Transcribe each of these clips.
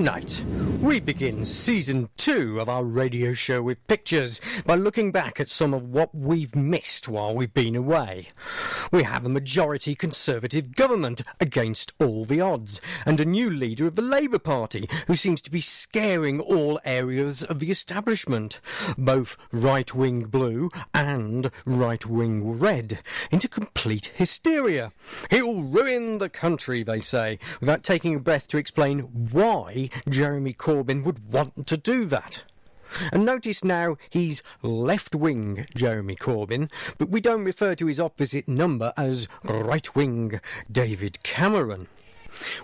Tonight, we begin Season 2 of our radio show with pictures by looking back at some of what we've missed while we've been away. We have a majority Conservative government against all the odds, and a new leader of the Labour Party who seems to be scaring all areas of the establishment, both right-wing blue and right-wing red, into complete hysteria. He'll ruin the country, they say, without taking a breath to explain why Jeremy Corbyn would want to do that. And notice now he's left-wing Jeremy Corbyn, but we don't refer to his opposite number as right-wing David Cameron.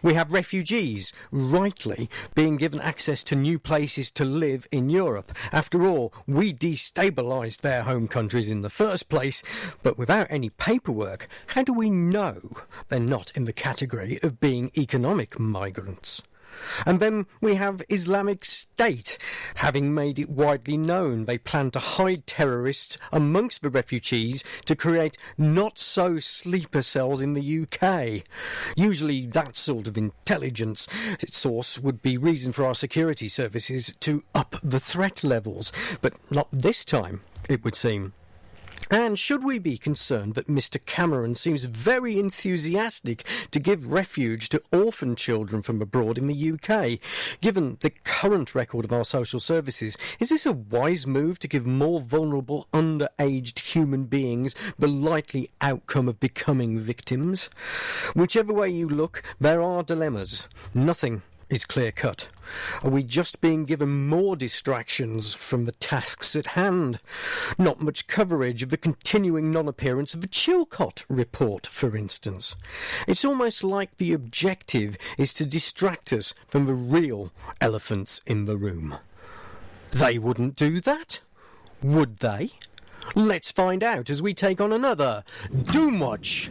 We have refugees, rightly, being given access to new places to live in Europe. After all, we destabilised their home countries in the first place, but without any paperwork, how do we know they're not in the category of being economic migrants? And then we have Islamic State, having made it widely known they plan to hide terrorists amongst the refugees to create not-so-sleeper cells in the UK. Usually that sort of intelligence source would be reason for our security services to up the threat levels, but not this time, it would seem. And should we be concerned that Mr Cameron seems very enthusiastic to give refuge to orphan children from abroad in the UK? Given the current record of our social services, is this a wise move to give more vulnerable underaged human beings the likely outcome of becoming victims? Whichever way you look, there are dilemmas. Nothing is clear-cut. Are we just being given more distractions from the tasks at hand? Not much coverage of the continuing non-appearance of the Chilcot report, for instance. It's almost like the objective is to distract us from the real elephants in the room. They wouldn't do that, would they? Let's find out as we take on another Doomwatch.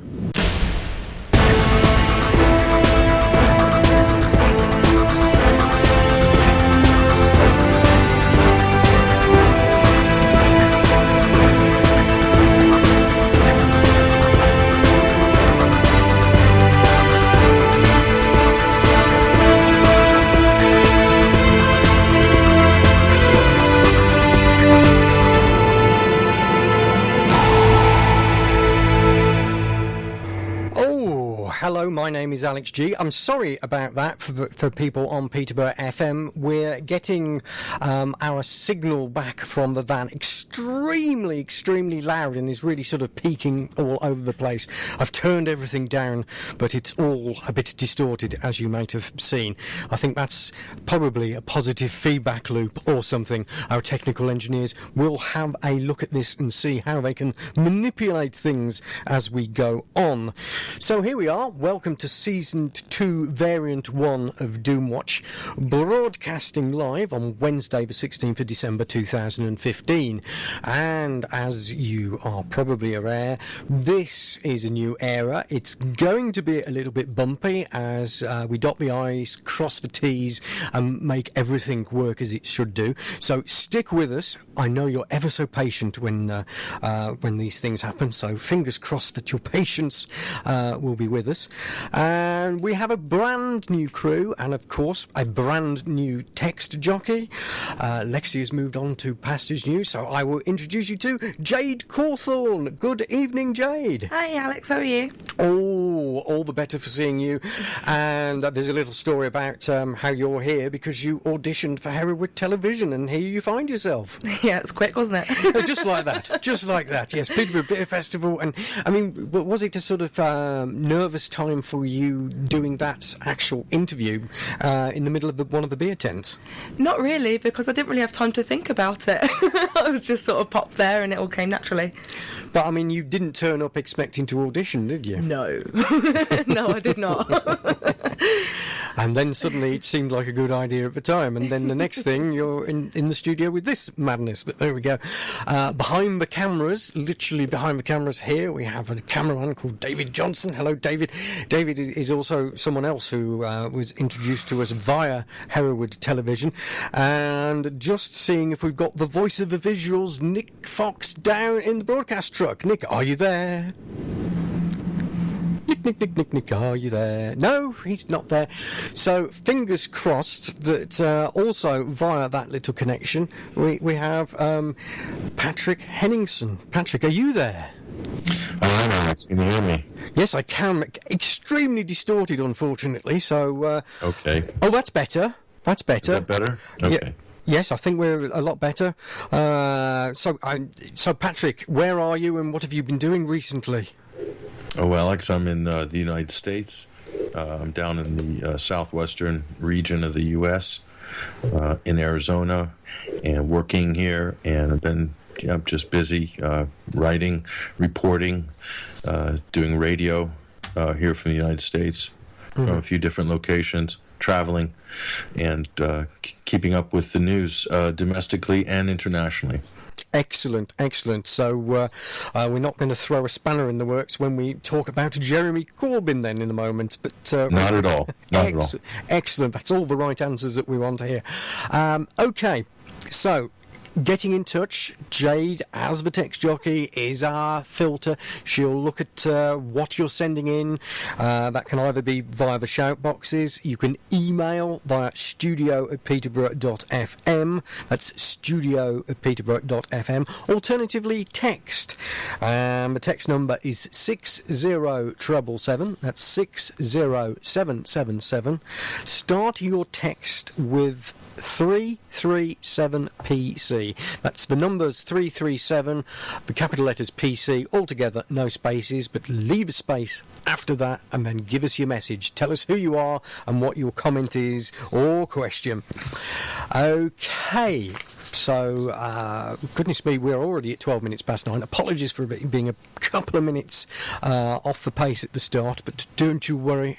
Hello, my name is Alex G. I'm sorry about that for people on Peterborough FM. We're getting our signal back from the van extremely loud and is really sort of peaking all over the place. I've turned everything down, but it's all a bit distorted, as you might have seen. I think that's probably a positive feedback loop or something. Our technical engineers will have a look at this and see how they can manipulate things as we go on. So here we are. Welcome to Season 2, Variant 1 of Doomwatch, broadcasting live on Wednesday the 16th of December 2015. And as you are probably aware, this is a new era. It's going to be a little bit bumpy as we dot the I's, cross the T's and make everything work as it should do. So stick with us. I know you're ever so patient when these things happen, so fingers crossed that your patience will be with us. And we have a brand new crew and of course a brand new text jockey. Lexi has moved on to Pastors News, so I will introduce you to Jade Cawthorne. Good evening, Jade. Hi Alex, how are you? Oh, all the better for seeing you. And there's a little story about how you're here because you auditioned for Hereward Television and here you find yourself. Yeah, it's quick, wasn't it? Just like that, yes. Peterborough Bitter Festival, and I mean, was it a sort of nervous time for you doing that actual interview in the middle of one of the beer tents? Not really, because I didn't really have time to think about it. I was just sort of popped there and it all came naturally. But I mean, you didn't turn up expecting to audition, did you? No. No, I did not. And then suddenly it seemed like a good idea at the time, and then the next thing you're in the studio with this madness. But there we go. Behind the cameras, literally behind the cameras here, we have a cameraman called David Johnson. Hello, David. David is also someone else who was introduced to us via Hereward Television. And just seeing if we've got the voice of the visuals, Nick Fox, down in the broadcast truck. Nick, are you there? Nick, are you there? No, he's not there. So fingers crossed that also via that little connection we have Patrick Henningsen. Patrick, are you there? I'm Alex. Can you hear me? Yes, I can. Extremely distorted, unfortunately. So Okay. oh, that's better. That's better. Is that better? Okay. Yeah. Yes, I think we're a lot better. So Patrick, where are you and what have you been doing recently? Oh, Alex, I'm in the United States. I'm down in the southwestern region of the U.S., in Arizona, and working here. And I've been just busy writing, reporting, doing radio here from the United States, from a few different locations, traveling, and keeping up with the news domestically and internationally. Excellent, excellent. So we're not going to throw a spanner in the works when we talk about Jeremy Corbyn then in a moment. But Not at all. Not at all. Excellent. That's all the right answers that we want to hear. Okay, so getting in touch, Jade, as the text jockey, is our filter. She'll look at what you're sending in. That can either be via the shout boxes. You can email via studio@peterborough.fm. That's studio@peterborough.fm. Alternatively, text. The text number is 60777. That's 60777. Start your text with 337PC. That's the numbers 337, the capital letters PC, altogether, no spaces, but leave a space after that and then give us your message. Tell us who you are and what your comment is or question. Okay. So, goodness me, we're already at 12 minutes past 9. Apologies for being a couple of minutes off the pace at the start, but don't you worry,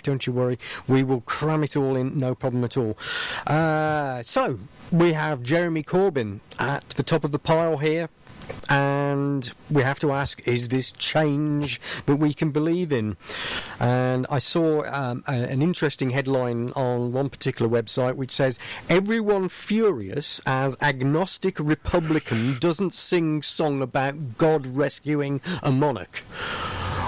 we will cram it all in, no problem at all. So, we have Jeremy Corbyn at the top of the pile here. And we have to ask, is this change that we can believe in? And I saw an interesting headline on one particular website which says, everyone furious as agnostic Republican doesn't sing song about God rescuing a monarch.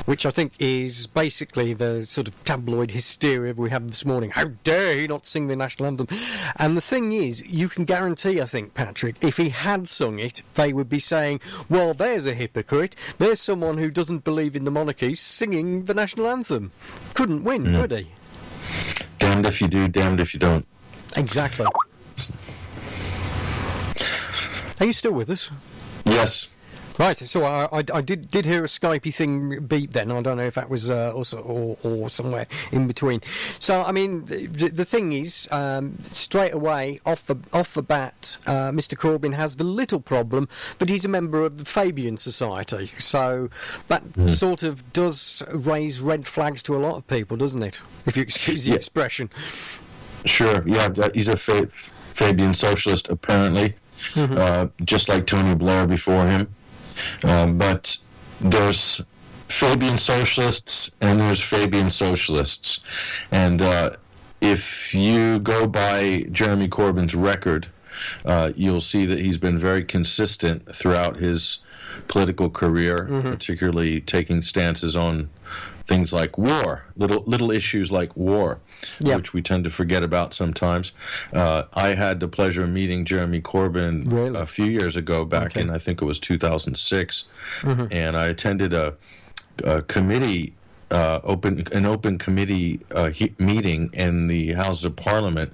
Which I think is basically the sort of tabloid hysteria we had this morning. How dare he not sing the national anthem? And the thing is, you can guarantee, I think, Patrick, if he had sung it, they would be saying, well, there's a hypocrite. There's someone who doesn't believe in the monarchy singing the national anthem. Couldn't win, could he? Damned if you do, damned if you don't. Exactly. Are you still with us? Yes. Right, so I did hear a Skypey thing beep then. I don't know if that was also or somewhere in between. So I mean, the thing is, straight away off the bat, Mr. Corbyn has the little problem that he's a member of the Fabian Society. So that sort of does raise red flags to a lot of people, doesn't it? If you excuse the expression. Sure. Yeah, he's a Fabian socialist apparently, just like Tony Blair before him. But there's Fabian socialists and there's Fabian socialists. And if you go by Jeremy Corbyn's record, you'll see that he's been very consistent throughout his political career, particularly taking stances on things like war, little issues like war, which we tend to forget about sometimes. I had the pleasure of meeting Jeremy Corbyn a few years ago, back in, I think it was 2006, and I attended a committee, an open committee meeting in the Houses of Parliament,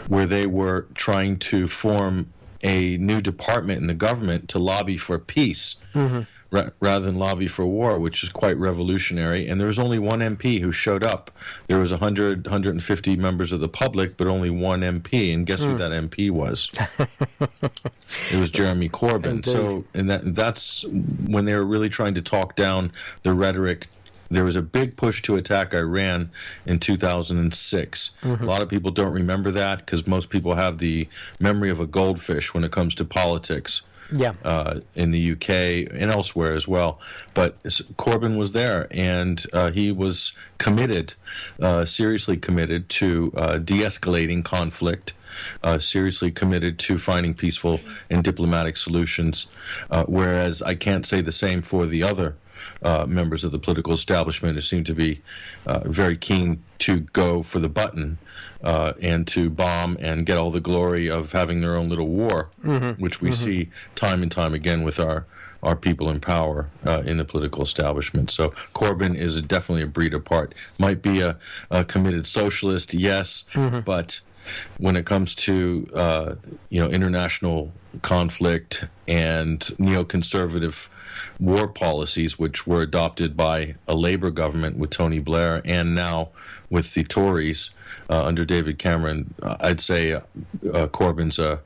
where they were trying to form a new department in the government to lobby for peace. Rather than lobby for war, which is quite revolutionary. And there was only one MP who showed up. There was 150 members of the public, but only one MP. And guess who that MP was? It was Jeremy Corbyn. Indeed. So, and that's when they were really trying to talk down the rhetoric. There was a big push to attack Iran in 2006. A lot of people don't remember that because most people have the memory of a goldfish when it comes to politics. In the UK and elsewhere as well. But Corbyn was there, and he was committed, seriously committed to de-escalating conflict seriously committed to finding peaceful and diplomatic solutions, whereas I can't say the same for the other members of the political establishment who seem to be very keen to go for the button and to bomb and get all the glory of having their own little war, which we see time and time again with our people in power in the political establishment. So Corbyn is definitely a breed apart. Might be a committed socialist, yes, but when it comes to international conflict and neoconservative war policies, which were adopted by a Labour government with Tony Blair and now with the Tories under David Cameron, I'd say Corbyn's a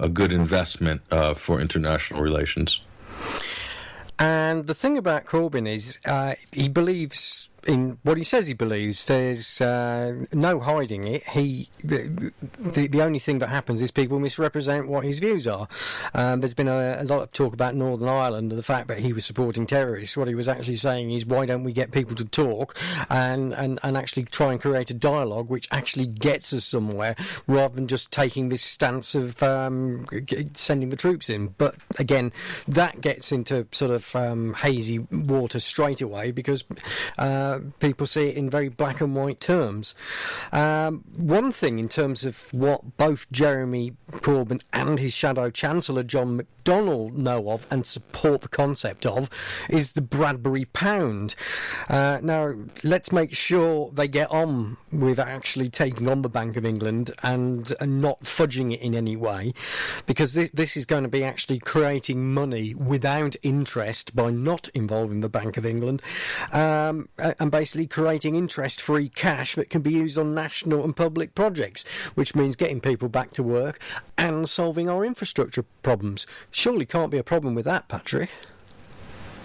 good investment for international relations. And the thing about Corbyn is he believes in what he says he believes. There's no hiding it. The only thing that happens is people misrepresent what his views are. There's been a lot of talk about Northern Ireland and the fact that he was supporting terrorists. What he was actually saying is, why don't we get people to talk and actually try and create a dialogue which actually gets us somewhere, rather than just taking this stance of sending the troops in. But again, that gets into sort of hazy water straight away, because people see it in very black and white terms. One thing in terms of what both Jeremy Corbyn and his shadow chancellor John McDonnell know of and support the concept of is the Bradbury pound. Now, let's make sure they get on with actually taking on the Bank of England and not fudging it in any way, because this is going to be actually creating money without interest by not involving the Bank of England, and basically creating interest-free cash that can be used on national and public projects, which means getting people back to work and solving our infrastructure problems. Surely can't be a problem with that, Patrick.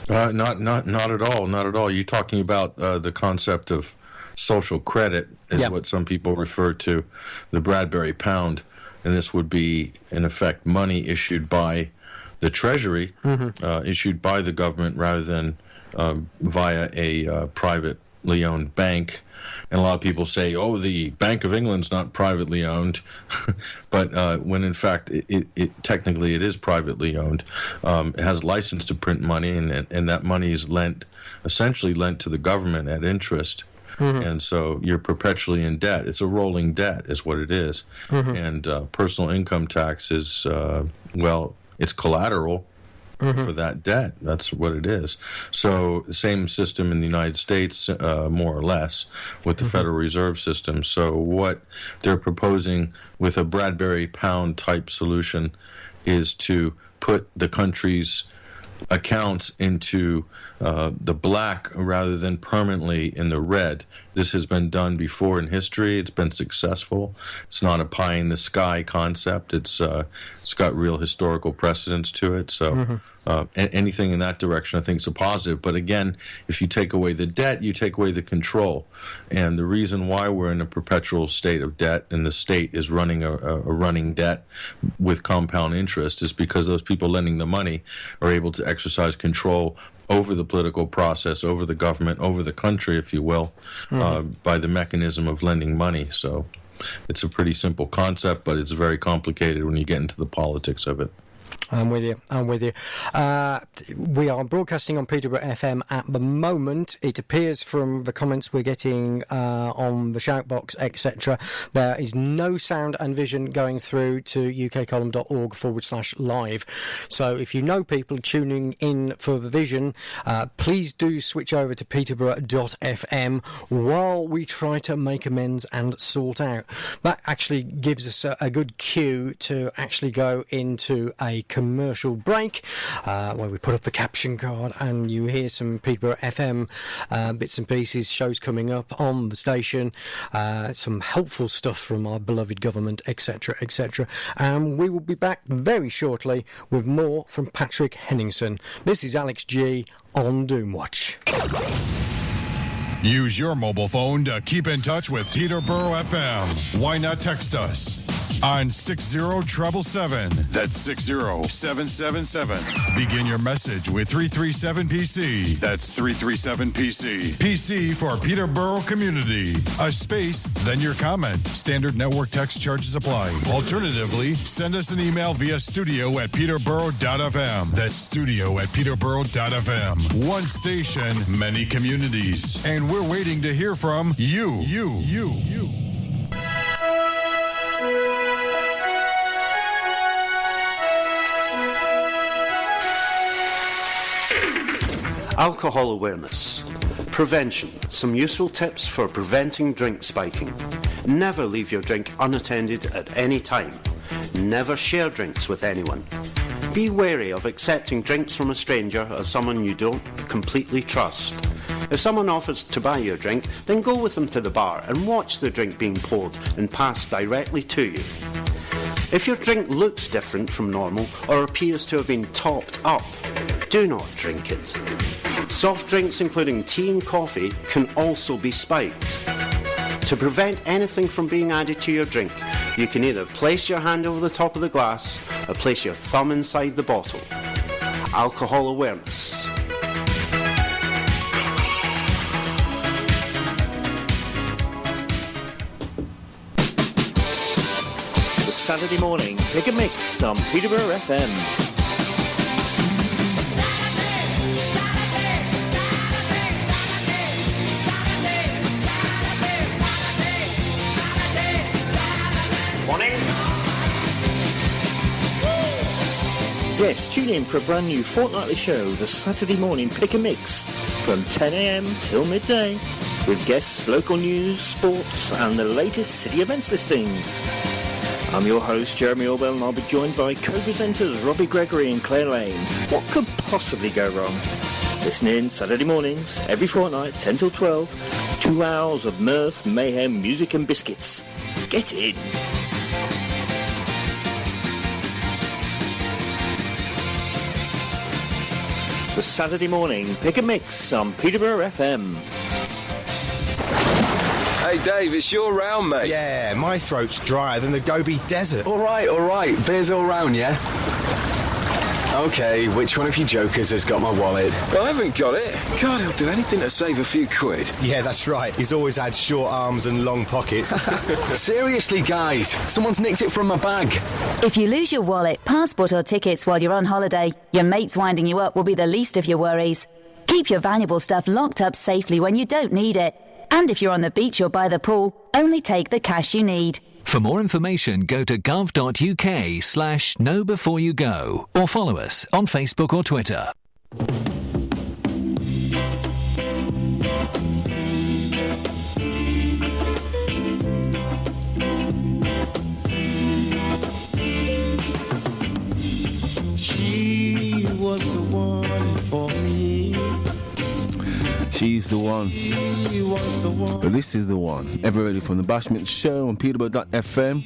Not at all. Not at all. You're talking about the concept of social credit is what some people refer to, the Bradbury pound, and this would be, in effect, money issued by the Treasury, issued by the government rather than via a privately owned bank. And a lot of people say, oh, the Bank of England's not privately owned, but when in fact it technically it is privately owned. It has a license to print money, and that money is essentially lent to the government at interest. And so you're perpetually in debt. It's a rolling debt is what it is. And personal income tax is, it's collateral for that debt. That's what it is. So same system in the United States, more or less, with the Federal Reserve System. So what they're proposing with a Bradbury pound type solution is to put the country's accounts into the black rather than permanently in the red. This has been done before in history. It's been successful. It's not a pie in the sky concept. It's got real historical precedence to it. So anything in that direction, I think, is a positive. But again, if you take away the debt, you take away the control. And the reason why we're in a perpetual state of debt and the state is running a running debt with compound interest is because those people lending the money are able to exercise control over the political process, over the government, over the country, if you will, by the mechanism of lending money. So it's a pretty simple concept, but it's very complicated when you get into the politics of it. I'm with you. We are broadcasting on Peterborough FM at the moment. It appears from the comments we're getting on the shoutbox, etc., there is no sound and vision going through to ukcolumn.org/live. So if you know people tuning in for the vision, please do switch over to peterborough.fm while we try to make amends and sort out. That actually gives us a good cue to actually go into a commercial break where we put up the caption card and you hear some Peterborough FM bits and pieces, shows coming up on the station, some helpful stuff from our beloved government, etc., etc. And we will be back very shortly with more from Patrick Henningsen. This is Alex G on Doomwatch. Use your mobile phone to keep in touch with Peterborough FM. Why not text us? on 60777. That's 60777. Begin your message with 337PC. That's 337PC. PC for Peterborough Community. A space, then your comment. Standard network text charges apply. Alternatively, send us an email via studio@peterborough.fm. That's studio@peterborough.fm. One station, many communities. And we're waiting to hear from you. Alcohol awareness. Prevention. Some useful tips for preventing drink spiking. Never leave your drink unattended at any time. Never share drinks with anyone. Be wary of accepting drinks from a stranger or someone you don't completely trust. If someone offers to buy your drink, then go with them to the bar and watch the drink being poured and passed directly to you. If your drink looks different from normal or appears to have been topped up, do not drink it. Soft drinks, including tea and coffee, can also be spiked. To prevent anything from being added to your drink, you can either place your hand over the top of the glass or place your thumb inside the bottle. Alcohol awareness. The Saturday morning pick and mix on Peterborough FM. Yes, tune in for a brand new fortnightly show, the Saturday morning pick and mix, from 10 a.m. till midday, with guests, local news, sports, and the latest city events listings. I'm your host, Jeremy Orwell, and I'll be joined by co-presenters Robbie Gregory and Claire Lane. What could possibly go wrong? Listen in Saturday mornings, every fortnight, 10 till 12, 2 hours of mirth, mayhem, music and biscuits. Get in! The Saturday morning pick and mix on Peterborough FM. Hey Dave, it's your round, mate. Yeah, my throat's drier than the Gobi Desert. All right. Beers all round, yeah? Okay, which one of you jokers has got my wallet? Well, I haven't got it. God, he'll do anything to save a few quid. Yeah, that's right. He's always had short arms and long pockets. Seriously, guys, someone's nicked it from my bag. If you lose your wallet, passport or tickets while you're on holiday, your mates winding you up will be the least of your worries. Keep your valuable stuff locked up safely when you don't need it. And if you're on the beach or by the pool, only take the cash you need. For more information, go to gov.uk/knowbeforeyougo or follow us on Facebook or Twitter. She was the one for me. She's the one. But this is the one. Ever ready from the Bashment Show on Peterborough.fm.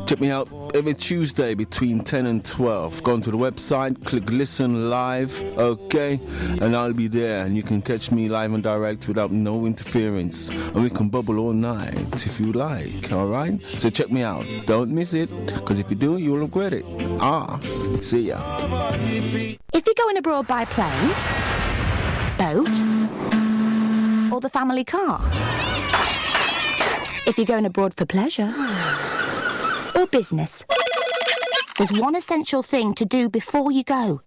Check me out every Tuesday between 10 and 12. Go onto the website, click listen live, okay? And I'll be there. And you can catch me live and direct without no interference. And we can bubble all night if you like, alright? So check me out. Don't miss it, because if you do, you'll regret it. See ya. If you're going abroad by plane, boat, or the family car. If you're going abroad for pleasure or business, there's one essential thing to do before you go.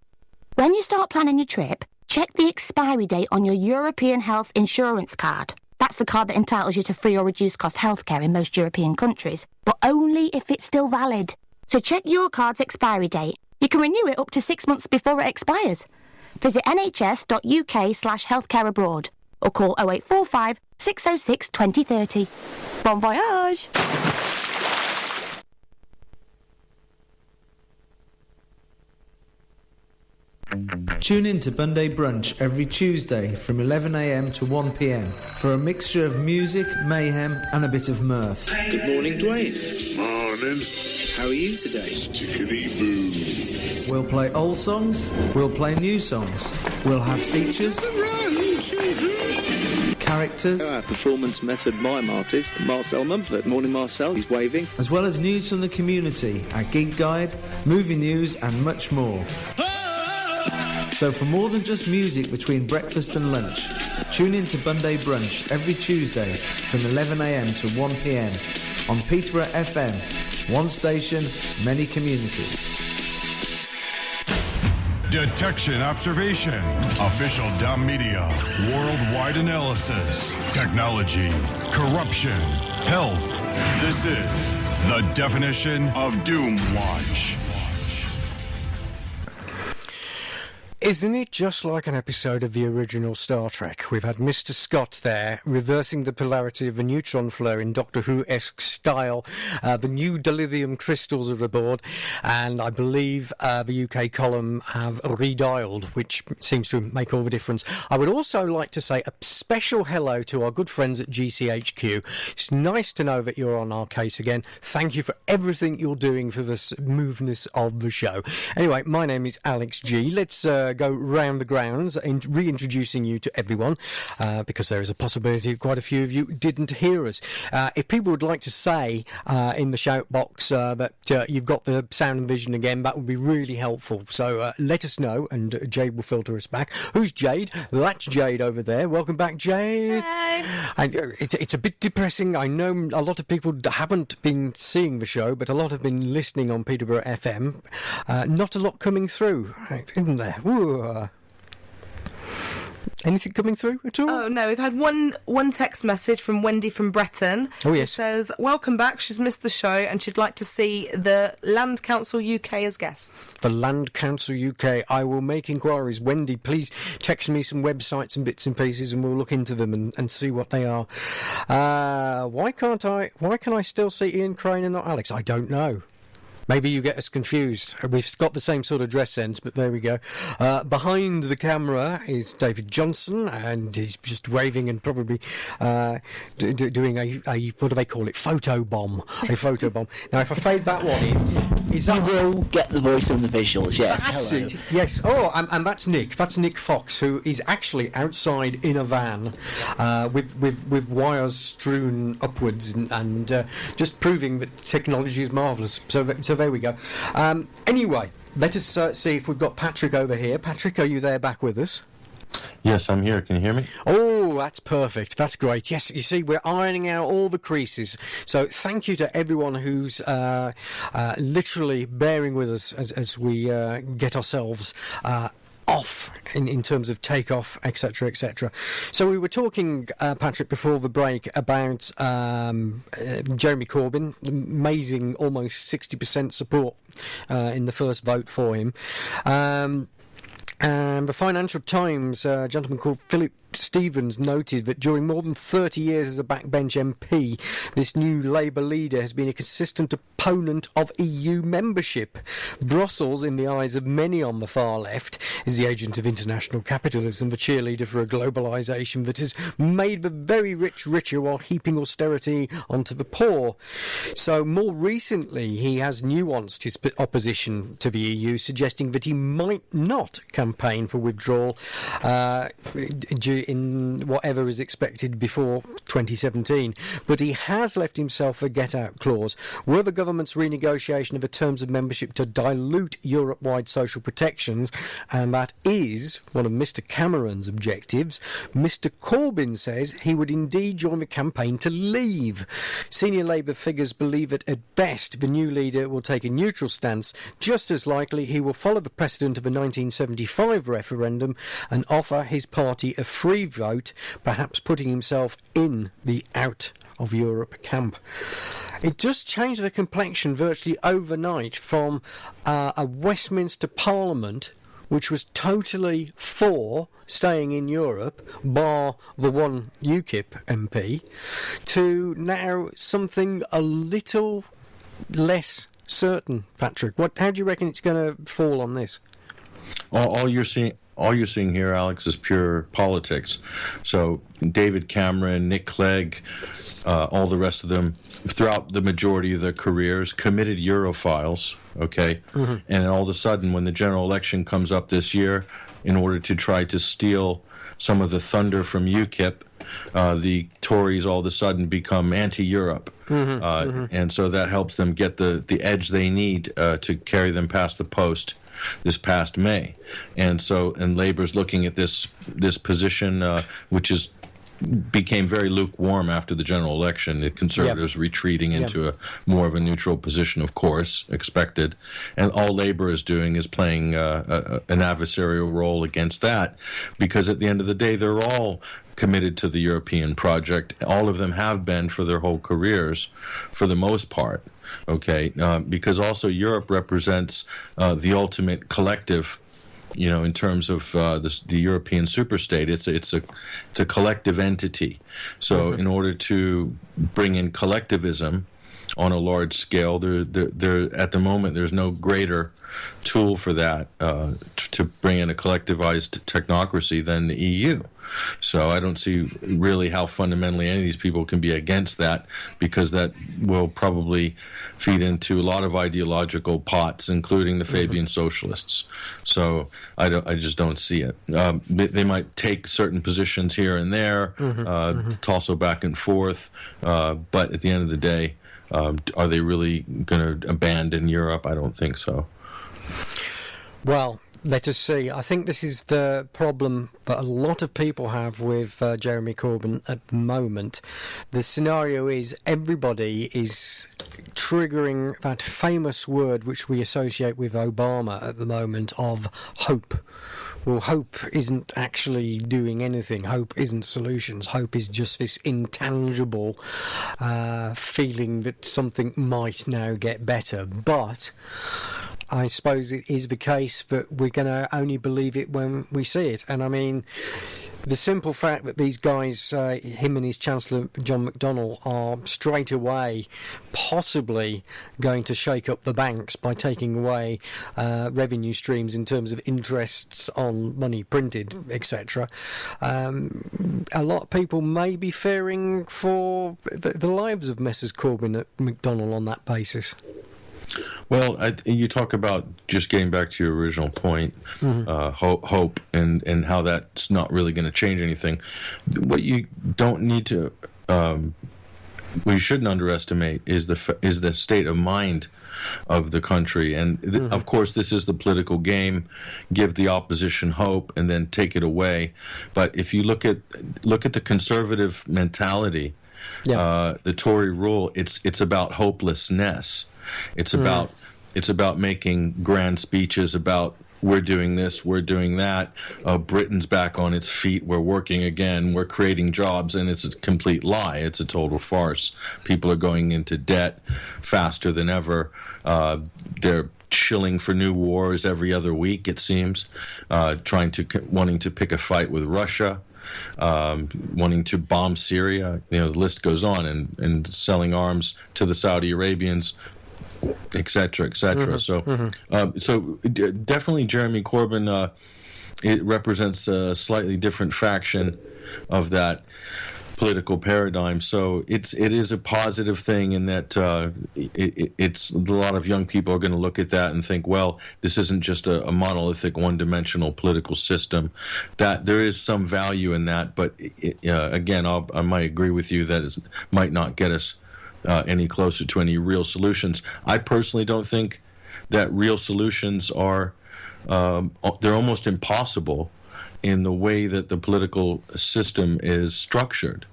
When you start planning your trip, check the expiry date on your European Health Insurance card. That's the card that entitles you to free or reduced cost healthcare in most European countries, but only if it's still valid. So check your card's expiry date. You can renew it up to 6 months before it expires. Visit nhs.uk/healthcareabroad or call 0845 606 2030. Bon voyage! Tune in to Monday Brunch every Tuesday from 11 a.m. to 1 p.m. for a mixture of music, mayhem and a bit of mirth. Good morning, Dwayne. Morning. How are you today? Stickity-boo. We'll play old songs, we'll play new songs, we'll have features, characters, Our performance method mime artist, Marcel Mumford. Morning, Marcel. He's waving. as well as news from the community, our gig guide, movie news and much more. So for more than just music between breakfast and lunch, tune in to Bunday Brunch every Tuesday from 11am to 1pm on Peterborough FM. One station, many communities. Detection Observation. Official Dumb Media. Worldwide analysis. Technology. Corruption. Health. This is the definition of Doomwatch. Isn't it just like an episode of the original Star Trek? We've had Mr. Scott there, reversing the polarity of a neutron flow in Doctor Who-esque style. The new dilithium crystals are aboard, and I believe the UK column have redialed, which seems to make all the difference. I would also like to say a special hello to our good friends at GCHQ. It's nice to know that you're on our case again. Thank you for everything you're doing for the smoothness of the show. Anyway, my name is Alex G. Let's go round the grounds and reintroducing you to everyone, because there is a possibility quite a few of you didn't hear us. If people would like to say in the shout box that you've got the sound and vision again, that would be really helpful. So let us know, and Jade will filter us back. Who's Jade? That's Jade over there. Welcome back, Jade. Hi. And it's a bit depressing. I know a lot of people haven't been seeing the show, but a lot have been listening on Peterborough FM. Not a lot coming through, isn't there? Ooh. Anything coming through at all? Oh no, we've had one text message from Wendy from Breton. Oh yes. Who says, welcome back, she's missed the show and she'd like to see the Land Council UK as guests. The Land Council UK. I will make inquiries. Wendy, please text me some websites and bits and pieces and we'll look into them and see what they are. Why can I still see Ian Crane and not Alex? I don't know. Maybe you get us confused. We've got the same sort of dress sense, but there we go. Behind the camera is David Johnson, and he's just waving and probably doing a what do they call it? Photo bomb. A photo bomb. Now, if I fade that one in, is that... You will get the voice of the visuals, yes. That's hello. it. Yes. Oh, and that's Nick. That's Nick Fox, who is actually outside in a van with wires strewn upwards and just proving that technology is marvellous. So there we go. Anyway, let us see if we've got Patrick over here. Patrick, are you there back with us? Yes, I'm here. Can you hear me? Oh, that's perfect. That's great. Yes, you see, we're ironing out all the creases. So thank you to everyone who's literally bearing with us as we get ourselves off in terms of takeoff, etc., etc. So we were talking, Patrick, before the break about Jeremy Corbyn, amazing almost 60% support in the first vote for him. And the Financial Times, a gentleman called Philip Stevens, noted that during more than 30 years as a backbench MP, this new Labour leader has been a consistent opponent of EU membership. Brussels, in the eyes of many on the far left, is the agent of international capitalism, the cheerleader for a globalisation that has made the very rich richer while heaping austerity onto the poor. So more recently, he has nuanced his opposition to the EU, suggesting that he might not campaign for withdrawal in whatever is expected before 2017, but he has left himself a get-out clause. Were the government's renegotiation of the terms of membership to dilute Europe-wide social protections, and that is one of Mr Cameron's objectives, Mr Corbyn says he would indeed join the campaign to leave. Senior Labour figures believe that at best the new leader will take a neutral stance. Just as likely he will follow the precedent of the 1975 referendum and offer his party a free vote, perhaps putting himself in the out of Europe camp. It just changed the complexion virtually overnight from a Westminster Parliament which was totally for staying in Europe, bar the one UKIP MP, to now something a little less certain. Patrick, how do you reckon it's going to fall on this? All you're seeing here, Alex, is pure politics. So David Cameron, Nick Clegg, all the rest of them, throughout the majority of their careers, committed Europhiles, okay? Mm-hmm. And all of a sudden, when the general election comes up this year, in order to try to steal some of the thunder from UKIP, the Tories all of a sudden become anti-Europe. And so that helps them get the edge they need to carry them past the post this past May. And Labour's looking at this position, which became very lukewarm after the general election. The Conservatives retreating into a more of a neutral position, of course, expected. And all Labour is doing is playing an adversarial role against that, because at the end of the day, they're all committed to the European project. All of them have been for their whole careers, for the most part. Okay, because also Europe represents the ultimate collective. In terms of the European superstate, it's a collective entity. So, in order to bring in collectivism on a large scale, there at the moment there's no greater tool for that to bring in a collectivized technocracy than the EU. So I don't see really how fundamentally any of these people can be against that, because that will probably feed into a lot of ideological pots, including the Fabian socialists. So I just don't see it. They might take certain positions here and there, toss back and forth, but at the end of the day, are they really going to abandon Europe? I don't think so. Well, let us see. I think this is the problem that a lot of people have with Jeremy Corbyn at the moment. The scenario is everybody is triggering that famous word which we associate with Obama at the moment of hope. Well, hope isn't actually doing anything. Hope isn't solutions. Hope is just this intangible feeling that something might now get better. But I suppose it is the case that we're going to only believe it when we see it. And I mean, the simple fact that these guys, him and his Chancellor John McDonnell, are straight away possibly going to shake up the banks by taking away revenue streams in terms of interests on money printed, etc. A lot of people may be fearing for the lives of Messrs Corbyn at McDonnell on that basis. Well, you talk about, just getting back to your original point, hope and how that's not really going to change anything. What you don't need to, what you shouldn't underestimate is the state of mind of the country. And of course, this is the political game: give the opposition hope and then take it away. But if you look at the conservative mentality, the Tory rule, it's about hopelessness. It's about making grand speeches about we're doing this, we're doing that. Britain's back on its feet. We're working again. We're creating jobs, and it's a complete lie. It's a total farce. People are going into debt faster than ever. They're chilling for new wars every other week, it seems. Wanting to pick a fight with Russia. Wanting to bomb Syria. The list goes on, and selling arms to the Saudi Arabians, etc., etc. So definitely Jeremy Corbyn, it represents a slightly different faction of that political paradigm. So it is a positive thing in that it's a lot of young people are going to look at that and think, well, this isn't just a monolithic, one-dimensional political system. That there is some value in that, but again, I might agree with you that it might not get us any closer to any real solutions. I personally don't think that real solutions are they're almost impossible in the way that the political system is structured.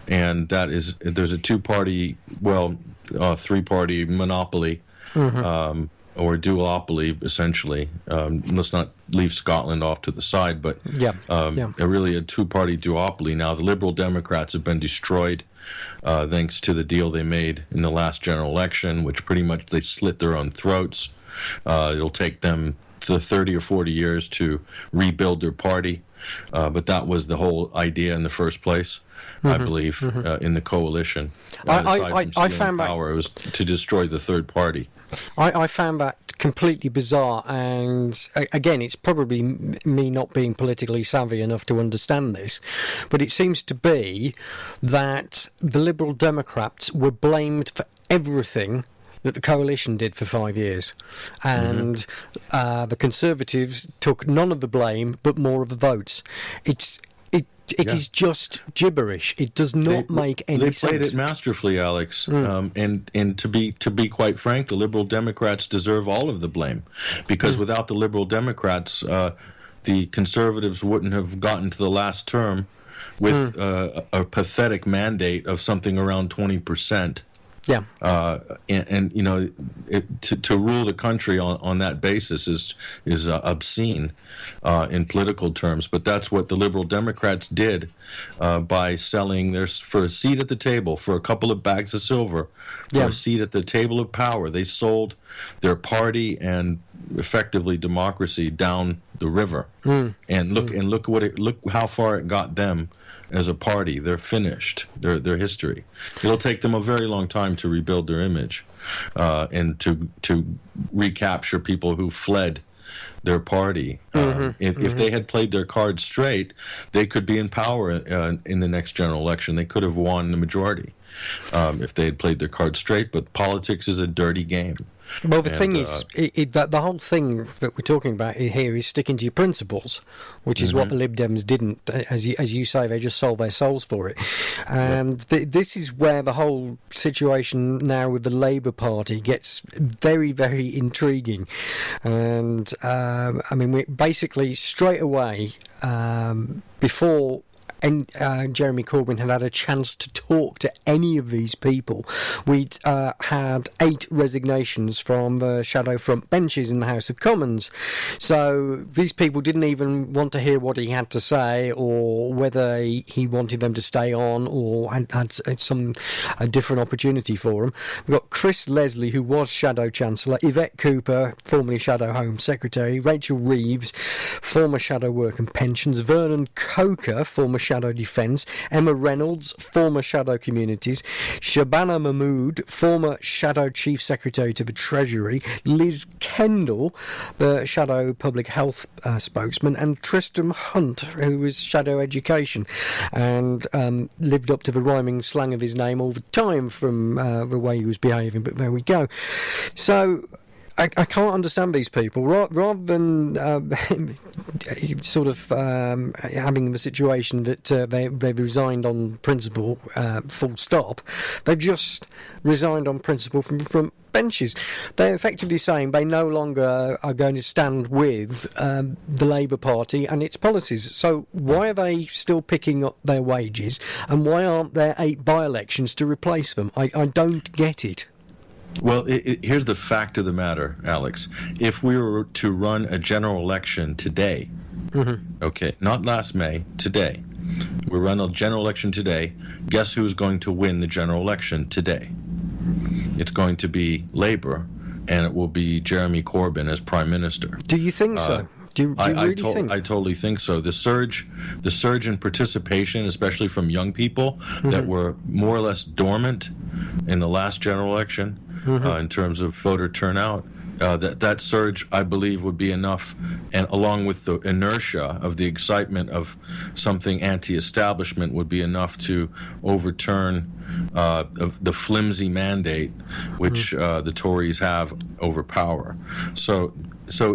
And that is, there's a three-party monopoly, or duopoly, essentially. Let's not leave Scotland off to the side, but really a two-party duopoly. Now, the Liberal Democrats have been destroyed thanks to the deal they made in the last general election, which pretty much they slit their own throats. It'll take them 30 or 40 years to rebuild their party, but that was the whole idea in the first place, I believe, in the coalition. I found power, it was to destroy the third party. I found that completely bizarre, and again, it's probably me not being politically savvy enough to understand this, but it seems to be that the Liberal Democrats were blamed for everything that the coalition did for 5 years, and the Conservatives took none of the blame but more of the votes. It is just gibberish. It does not make any sense. They played it masterfully, Alex. And to be quite frank, the Liberal Democrats deserve all of the blame, because without the Liberal Democrats, the Conservatives wouldn't have gotten to the last term with a pathetic mandate of something around 20%. Yeah. And you know, to rule the country on that basis is obscene in political terms. But that's what the Liberal Democrats did by selling for a seat at the table, for a couple of bags of silver, for a seat at the table of power. They sold their party and effectively democracy down the river. And look how far it got them. As a party, they're finished. Their history. It'll take them a very long time to rebuild their image, and to recapture people who fled their party. If they had played their cards straight, they could be in power in the next general election. They could have won the majority if they had played their cards straight. But politics is a dirty game. Well, the thing is, the whole thing that we're talking about here is sticking to your principles, which is what the Lib Dems didn't. As you say, they just sold their souls for it. And this is where the whole situation now with the Labour Party gets very, very intriguing. And, I mean, we basically straight away, before... And Jeremy Corbyn had a chance to talk to any of these people. We'd had 8 resignations from the shadow front benches in the House of Commons. So these people didn't even want to hear what he had to say, or whether he wanted them to stay on, or had a different opportunity for them. We've got Chris Leslie, who was Shadow Chancellor, Yvette Cooper, formerly Shadow Home Secretary, Rachel Reeves, former Shadow Work and Pensions, Vernon Coker, former Shadow Defence, Emma Reynolds, former Shadow Communities, Shabana Mahmood, former Shadow Chief Secretary to the Treasury, Liz Kendall, the Shadow Public Health spokesman, and Tristram Hunt, who was Shadow Education, and lived up to the rhyming slang of his name all the time from the way he was behaving, but there we go. So I can't understand these people. Rather than sort of having the situation that they've resigned on principle, full stop, they've just resigned on principle from the front benches. They're effectively saying they no longer are going to stand with the Labour Party and its policies. So why are they still picking up their wages, and why aren't there 8 by-elections to replace them? I don't get it. Well, here's the fact of the matter, Alex. If we were to run a general election today, okay, not last May, today, we run a general election today, guess who's going to win the general election today? It's going to be Labour, and it will be Jeremy Corbyn as Prime Minister. Do you think so? Do you really think? I totally think so. The surge in participation, especially from young people that were more or less dormant in the last general election, in terms of voter turnout, that surge, I believe, would be enough, and along with the inertia of the excitement of something anti-establishment, would be enough to overturn the flimsy mandate which the Tories have over power. So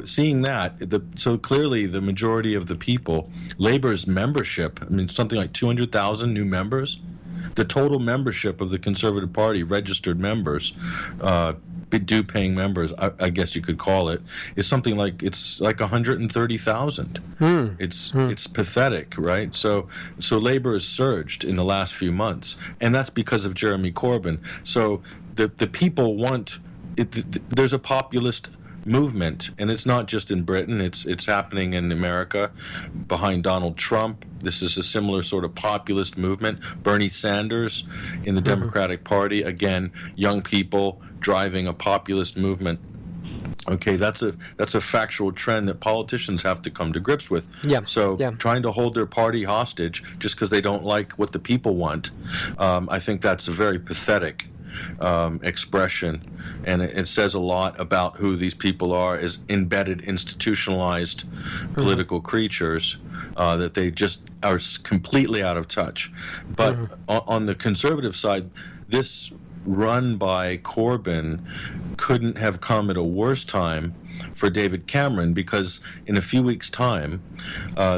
seeing that, so clearly the majority of the people, Labour's membership, I mean, something like 200,000 new members. The total membership of the Conservative Party, registered members, due-paying members, I guess you could call it, is something like, it's like 130,000. It's pathetic, right? So Labour has surged in the last few months, and that's because of Jeremy Corbyn. So the people want it. There's a populist movement, and it's not just in Britain, it's happening in America behind Donald Trump. This is a similar sort of populist movement. Bernie Sanders in the Democratic Party, again, young people driving a populist movement. Okay, that's a factual trend that politicians have to come to grips with. Trying to hold their party hostage just because they don't like what the people want, I think that's a very pathetic expression, and it says a lot about who these people are as embedded, institutionalized political creatures, that they just are completely out of touch. But on the conservative side, this run by Corbyn couldn't have come at a worse time for David Cameron, because in a few weeks' time,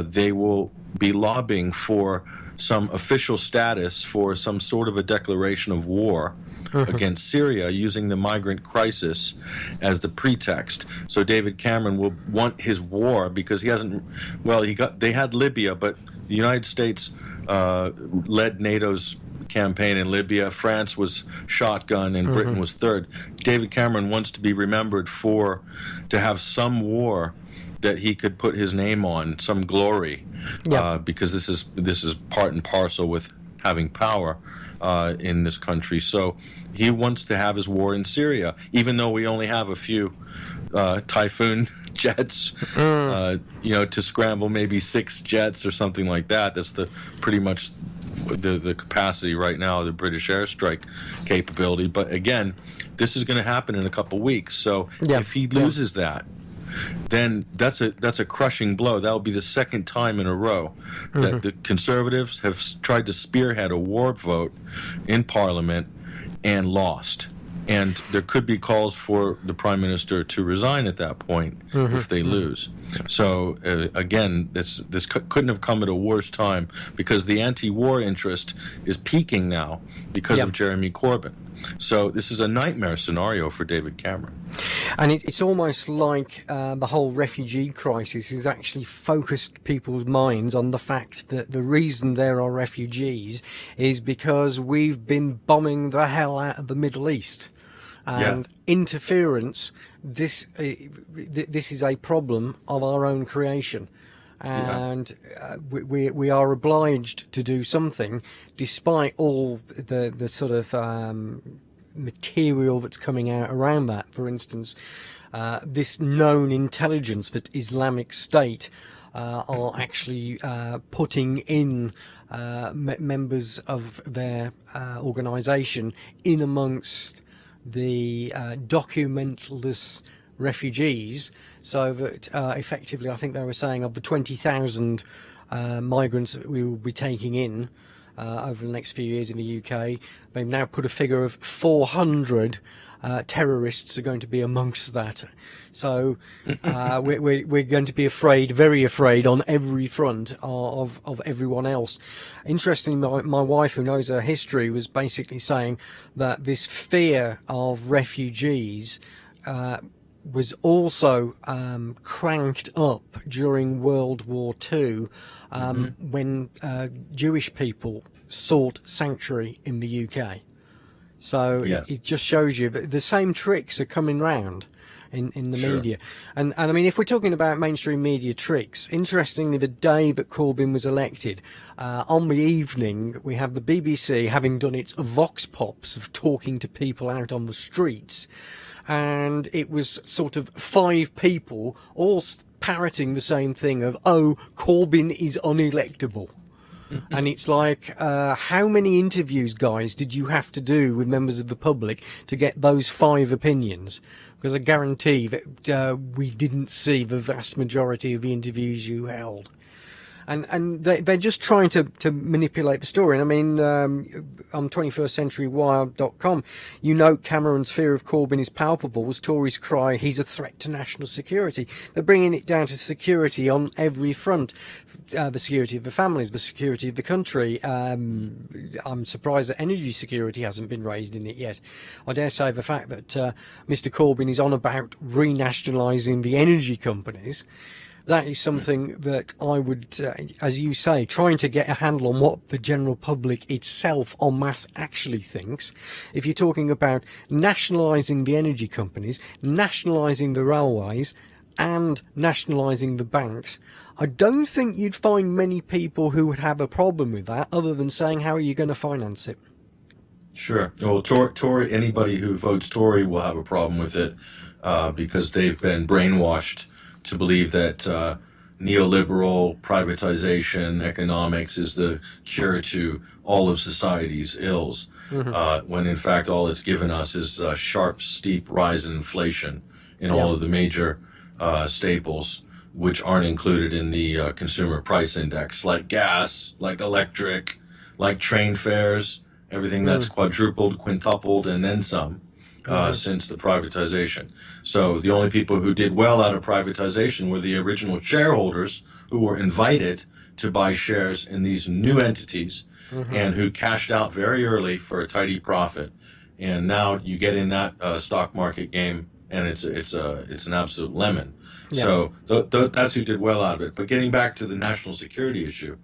they will be lobbying for some official status for some sort of a declaration of war against Syria, using the migrant crisis as the pretext. So David Cameron will want his war because he hasn't. Well, they had Libya, but the United States led NATO's campaign in Libya. France was shotgun, and Britain was third. David Cameron wants to be remembered to have some war that he could put his name on, some glory, because this is part and parcel with having power in this country. So he wants to have his war in Syria, even though we only have a few Typhoon jets, to scramble maybe 6 jets or something like that. That's pretty much the capacity right now of the British airstrike capability. But again, this is going to happen in a couple weeks. So if he loses that, then that's a crushing blow. That will be the second time in a row that the Conservatives have tried to spearhead a war vote in Parliament and lost. And there could be calls for the Prime Minister to resign at that point if they lose. So again, this couldn't have come at a worse time, because the anti-war interest is peaking now because of Jeremy Corbyn. So this is a nightmare scenario for David Cameron. And it's almost like the whole refugee crisis has actually focused people's minds on the fact that the reason there are refugees is because we've been bombing the hell out of the Middle East. And interference, this is a problem of our own creation. And we are obliged to do something, despite all the sort of material that's coming out around that. For instance, this known intelligence that Islamic State are actually putting in members of their organisation in amongst the documentless refugees, so that effectively, I think they were saying, of the 20,000 migrants that we will be taking in over the next few years in the UK, they've now put a figure of 400 terrorists are going to be amongst that. So we're going to be very afraid on every front of everyone else. Interestingly, my wife, who knows her history, was basically saying that this fear of refugees was also cranked up during World War II when Jewish people sought sanctuary in the UK. So it just shows you that the same tricks are coming round in the media. And I mean, if we're talking about mainstream media tricks, interestingly, the day that Corbyn was elected, on the evening, we have the BBC having done its vox pops of talking to people out on the streets. And it was sort of 5 people all parroting the same thing of, oh, Corbyn is unelectable. And it's like, how many interviews, guys, did you have to do with members of the public to get those 5 opinions? Because I guarantee that we didn't see the vast majority of the interviews you held. And they're just trying to manipulate the story. And I mean, on 21stcenturywire.com, you note Cameron's fear of Corbyn is palpable as Tories cry he's a threat to national security. They're bringing it down to security on every front. The security of the families, the security of the country. I'm surprised that energy security hasn't been raised in it yet. I dare say the fact that Mr. Corbyn is on about renationalising the energy companies, that is something that I would, as you say, trying to get a handle on what the general public itself en masse actually thinks. If you're talking about nationalising the energy companies, nationalising the railways, and nationalising the banks, I don't think you'd find many people who would have a problem with that, other than saying, how are you going to finance it? Sure. Well, Tory, anybody who votes Tory will have a problem with it because they've been brainwashed to believe that neoliberal privatization economics is the cure to all of society's ills, when in fact all it's given us is a sharp, steep rise in inflation in all of the major staples, which aren't included in the consumer price index, like gas, like electric, like train fares, Everything that's quadrupled, quintupled, and then some since the privatization. So the only people who did well out of privatization were the original shareholders who were invited to buy shares in these new entities and who cashed out very early for a tidy profit. And now you get in that stock market game, and it's an absolute lemon. Yeah. So that's who did well out of it. But getting back to the national security issue,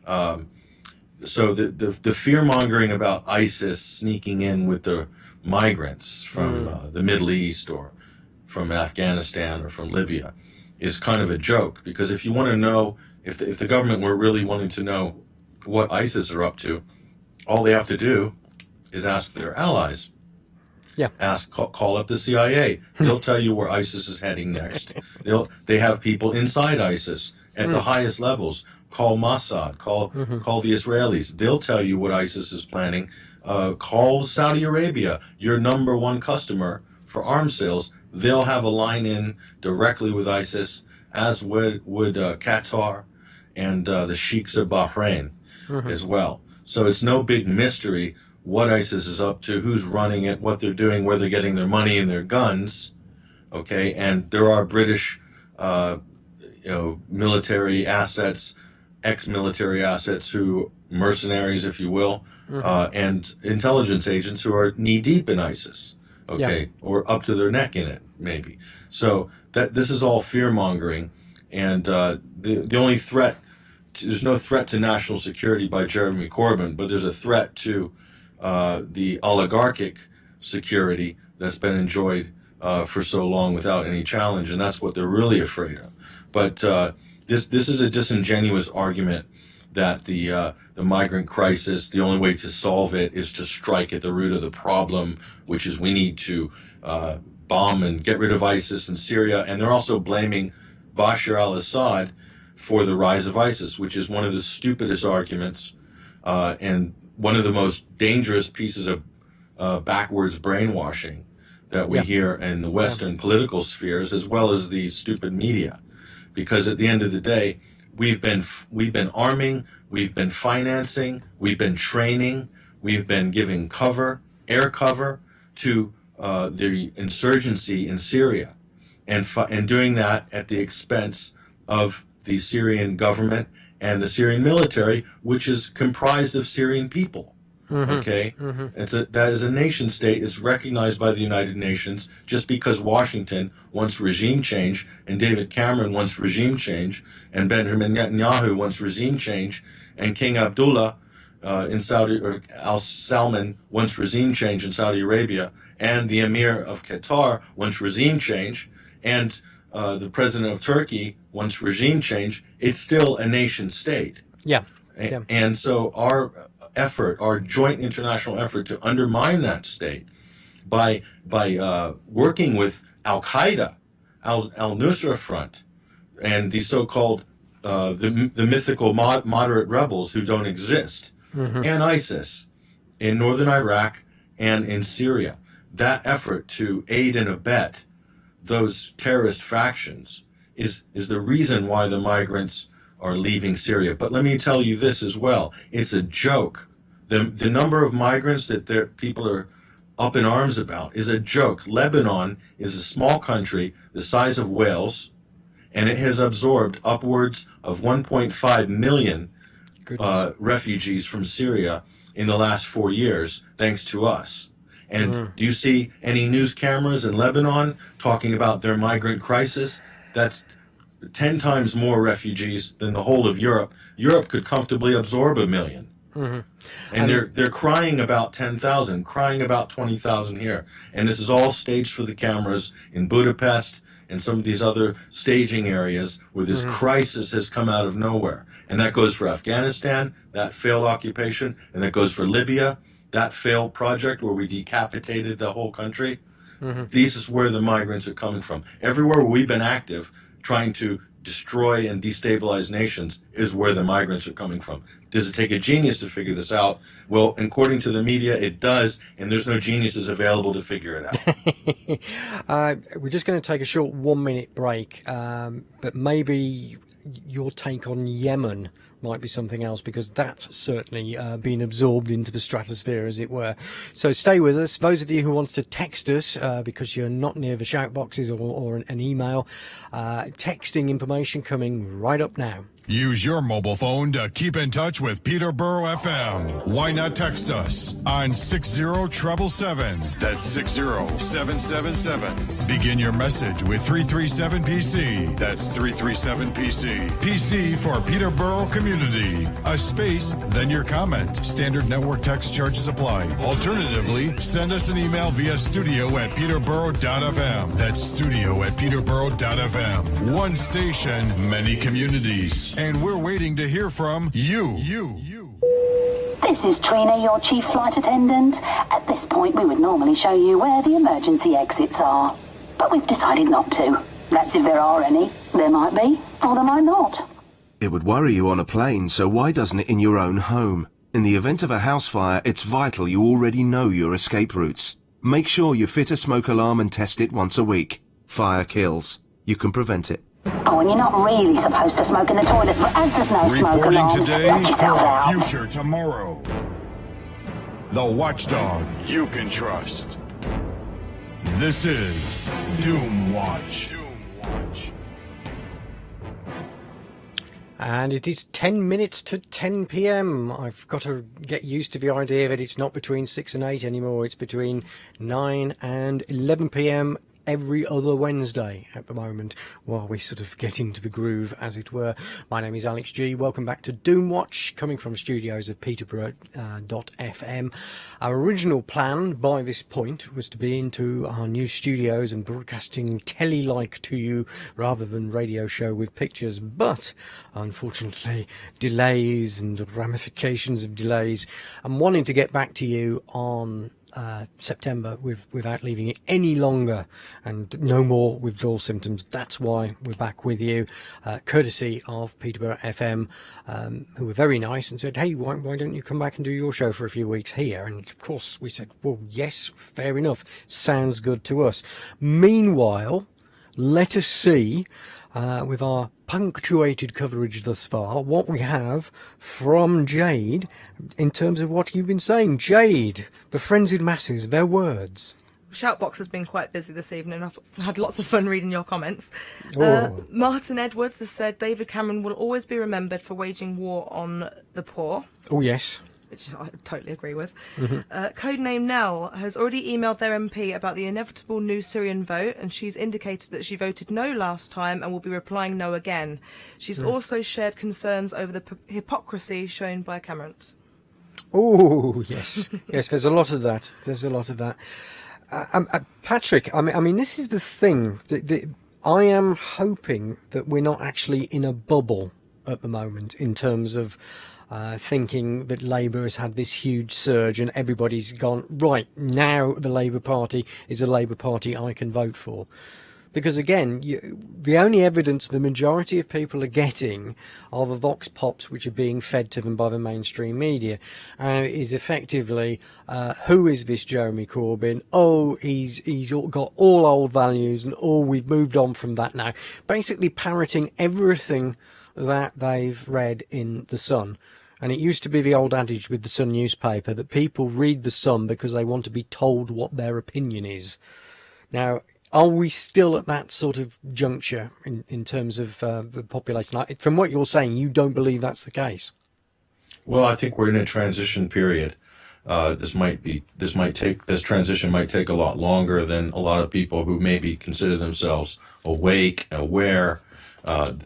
so the fear mongering about ISIS sneaking in with the migrants from the Middle East or from Afghanistan or from Libya is kind of a joke, because if you want to know if the government were really wanting to know what ISIS are up to, all they have to do is ask their allies. Yeah. Call up the CIA. They'll tell you where ISIS is heading next. They have people inside ISIS at the highest levels. Call Mossad. Call the Israelis. They'll tell you what ISIS is planning. Call Saudi Arabia, your number one customer for arms sales. They'll have a line in directly with ISIS, as would Qatar and the sheiks of Bahrain as well. So it's no big mystery what ISIS is up to, who's running it, what they're doing, where they're getting their money and their guns. Okay, and there are British, military assets, ex-military assets, who mercenaries, if you will, and intelligence agents who are knee-deep in ISIS. Okay, or up to their neck in it, maybe. So this is all fear-mongering, and the only threat, there's no threat to national security by Jeremy Corbyn, but there's a threat to the oligarchic security that's been enjoyed for so long without any challenge, and that's what they're really afraid of. But this is a disingenuous argument that the migrant crisis, the only way to solve it is to strike at the root of the problem, which is we need to bomb and get rid of ISIS in Syria. And they're also blaming Bashar al-Assad for the rise of ISIS, which is one of the stupidest arguments and one of the most dangerous pieces of backwards brainwashing that we hear in the Western political spheres, as well as the stupid media. Because at the end of the day, we've been arming, we've been financing, we've been training, we've been giving air cover to the insurgency in Syria, and doing that at the expense of the Syrian government and the Syrian military, which is comprised of Syrian people. Okay, that is a nation state. It's recognized by the United Nations. Just because Washington wants regime change, and David Cameron wants regime change, and Benjamin Netanyahu wants regime change, and King Abdullah in Saudi, or Al Salman wants regime change in Saudi Arabia, and the Emir of Qatar wants regime change, and the president of Turkey wants regime change. It's still a nation state. And so our joint international effort to undermine that state by working with Al-Qaeda, Al-Nusra Front, and the so-called the mythical moderate rebels who don't exist, and ISIS in northern Iraq and in Syria. That effort to aid and abet those terrorist factions is the reason why the migrants are leaving Syria. But let me tell you this as well. It's a joke. The number of migrants that people are up in arms about is a joke. Lebanon is a small country the size of Wales, and it has absorbed upwards of 1.5 million refugees from Syria in the last 4 years, thanks to us. And do you see any news cameras in Lebanon talking about their migrant crisis? That's 10 times more refugees than the whole of Europe. Europe could comfortably absorb 1 million. And they're crying about 10,000, crying about 20,000 here. And this is all staged for the cameras in Budapest and some of these other staging areas where this crisis has come out of nowhere. And that goes for Afghanistan, that failed occupation, and that goes for Libya, that failed project where we decapitated the whole country. This is where the migrants are coming from. Everywhere where we've been active trying to destroy and destabilize nations is where the migrants are coming from. Does it take a genius to figure this out? Well, according to the media, it does, and there's no geniuses available to figure it out. We're just going to take a short 1 minute break, but maybe your take on Yemen might be something else, because that's certainly been absorbed into the stratosphere, as it were. So stay with us. Those of you who want to text us because you're not near the shout boxes or an email, texting information coming right up now. Use your mobile phone to keep in touch with Peterborough FM. Why not text us on 60777? That's 60777. Begin your message with 337PC. That's 337PC. PC for Peterborough Community. A space, then your comment. Standard network text charges apply. Alternatively, send us an email via studio@peterborough.fm. That's studio@peterborough.fm. One station, many communities. And we're waiting to hear from you. This is Trina, your chief flight attendant. At this point, we would normally show you where the emergency exits are. But we've decided not to. That's if there are any. There might be, or there might not. It would worry you on a plane, so why doesn't it in your own home? In the event of a house fire, it's vital you already know your escape routes. Make sure you fit a smoke alarm and test it once a week. Fire kills. You can prevent it. Oh, and you're not really supposed to smoke in the toilets, but as there's no smoke Reporting alarms, today lock yourself for out. a future tomorrow. The watchdog you can trust. This is Doomwatch. And it is 10 minutes to 10 p.m. I've got to get used to the idea that it's not between 6 and 8 anymore. It's between 9 and 11 p.m. every other Wednesday at the moment, while we sort of get into the groove, as it were. My name is Alex G. Welcome back to Doomwatch, coming from studios of Peterborough.fm. Our original plan by this point was to be into our new studios and broadcasting telly-like to you rather than radio show with pictures, but unfortunately delays and the ramifications of delays. I'm wanting to get back to you on September without leaving it any longer, and no more withdrawal symptoms. That's why we're back with you, courtesy of Peterborough FM, who were very nice and said, hey, why don't you come back and do your show for a few weeks here? And of course we said, well, yes, fair enough, sounds good to us. Meanwhile, let us see, with our punctuated coverage thus far, what we have from Jade in terms of what you've been saying. Jade, the frenzied masses, their words. Shoutbox has been quite busy this evening. I've had lots of fun reading your comments. Oh. Martin Edwards has said David Cameron will always be remembered for waging war on the poor. Oh, yes. Which I totally agree with. Mhm. Codename Nell has already emailed their MP about the inevitable new Syrian vote, and she's indicated that she voted no last time and will be replying no again. She's also shared concerns over the hypocrisy shown by Cameron. Oh, yes. Yes, there's a lot of that. There's a lot of that. Patrick, I mean, this is the thing. I am hoping that we're not actually in a bubble at the moment in terms of thinking that Labour has had this huge surge and everybody's gone, right, now the Labour Party is a Labour Party I can vote for. Because again, the only evidence the majority of people are getting are the vox pops which are being fed to them by the mainstream media. Is effectively, who is this Jeremy Corbyn? Oh, he's got all old values and we've moved on from that now. Basically parroting everything that they've read in The Sun. And it used to be the old adage with the Sun newspaper that people read the Sun because they want to be told what their opinion is. Now, are we still at that sort of juncture in terms of the population? From what you're saying, you don't believe that's the case? Well, I think we're in a transition period. This transition might take a lot longer than a lot of people who maybe consider themselves awake, aware,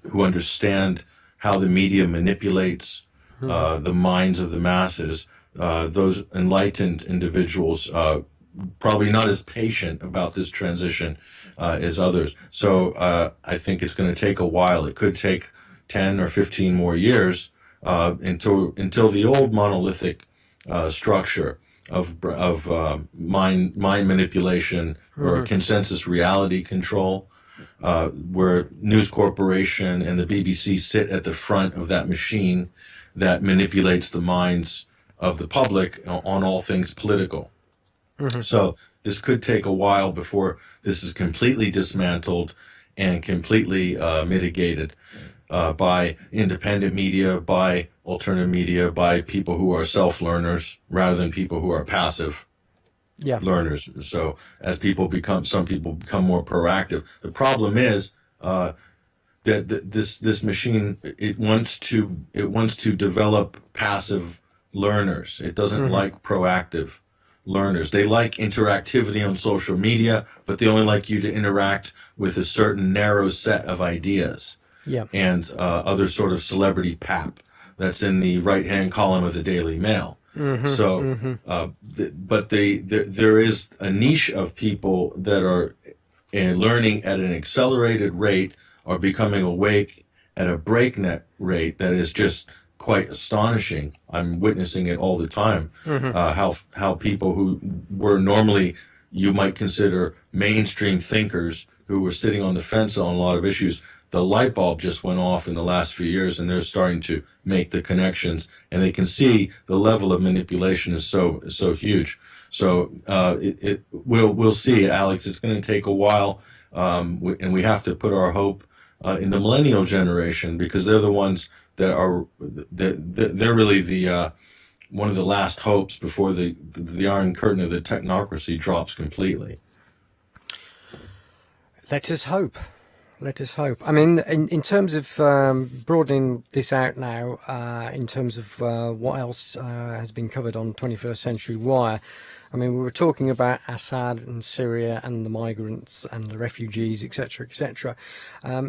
who understand how the media manipulates the minds of the masses. Those enlightened individuals probably not as patient about this transition as others. So I think it's going to take a while. It could take 10 or 15 more years until the old monolithic structure of mind manipulation or consensus reality control, where News Corporation and the BBC sit at the front of that machine that manipulates the minds of the public on all things political. So this could take a while before this is completely dismantled and completely mitigated. by independent media, by alternative media, by people who are self-learners rather than people who are passive learners. So as some people become more proactive. The problem is that this machine, it wants to develop passive learners. It doesn't like proactive learners. They like interactivity on social media, but they only like you to interact with a certain narrow set of ideas. And other sort of celebrity pap that's in the right-hand column of the Daily Mail. But there is a niche of people that are learning at an accelerated rate, are becoming awake at a breakneck rate that is just quite astonishing. I'm witnessing it all the time. How people who were normally, you might consider mainstream thinkers, who were sitting on the fence on a lot of issues, the light bulb just went off in the last few years, and they're starting to make the connections, and they can see the level of manipulation is so huge. So we'll see, Alex. It's going to take a while, and we have to put our hope in the millennial generation, because they're the ones that are they're really the one of the last hopes before the Iron Curtain of the technocracy drops completely. Let us hope. Let us hope. I mean, in terms of broadening this out now, in terms of what else has been covered on 21st Century Wire, I mean, we were talking about Assad and Syria and the migrants and the refugees, etc., etc.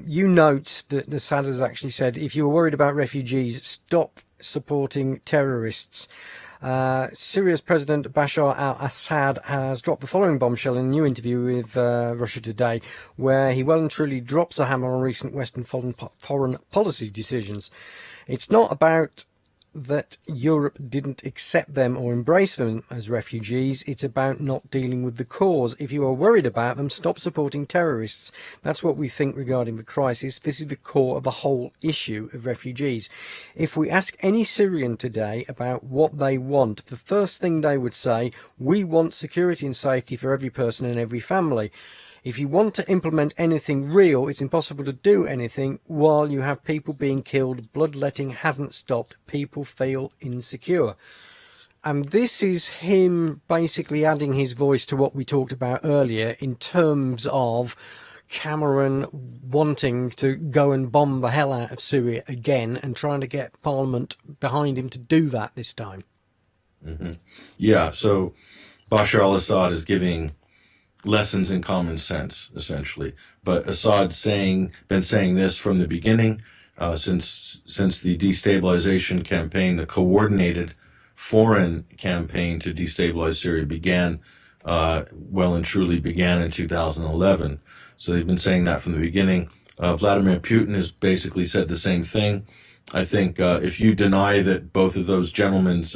You note that Assad has actually said, if you were worried about refugees, stop supporting terrorists. Syria's President Bashar al-Assad has dropped the following bombshell in a new interview with Russia Today, where he well and truly drops a hammer on recent Western foreign policy decisions. It's not about that Europe didn't accept them or embrace them as refugees. It's about not dealing with the cause. If you are worried about them, stop supporting terrorists. That's what we think regarding the crisis. This is the core of the whole issue of refugees. If we ask any Syrian today about what they want, the first thing they would say, we want security and safety for every person and every family. If you want to implement anything real, it's impossible to do anything while you have people being killed. Bloodletting hasn't stopped. People feel insecure. And this is him basically adding his voice to what we talked about earlier in terms of Cameron wanting to go and bomb the hell out of Syria again and trying to get Parliament behind him to do that this time. Yeah, so Bashar al-Assad is giving lessons in common sense, essentially. But Assad's been saying this from the beginning, since the destabilization campaign, the coordinated foreign campaign to destabilize Syria began in 2011. So they've been saying that from the beginning. Vladimir Putin has basically said the same thing. I think if you deny that both of those gentlemen's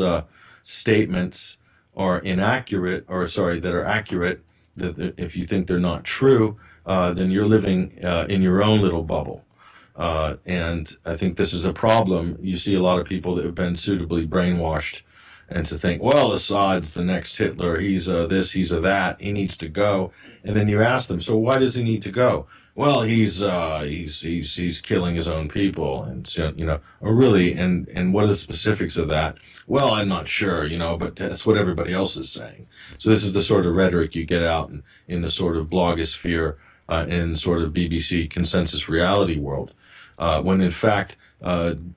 statements are inaccurate, that are accurate, that if you think they're not true, then you're living in your own little bubble. And I think this is a problem. You see a lot of people that have been suitably brainwashed and to think, well, Assad's the next Hitler. He's this, he's a that. He needs to go. And then you ask them, so why does he need to go? Well, he's killing his own people, and so, or really, and what are the specifics of that? Well, I'm not sure, but that's what everybody else is saying. So this is the sort of rhetoric you get out in the sort of blogosphere, in sort of BBC consensus reality world, when in fact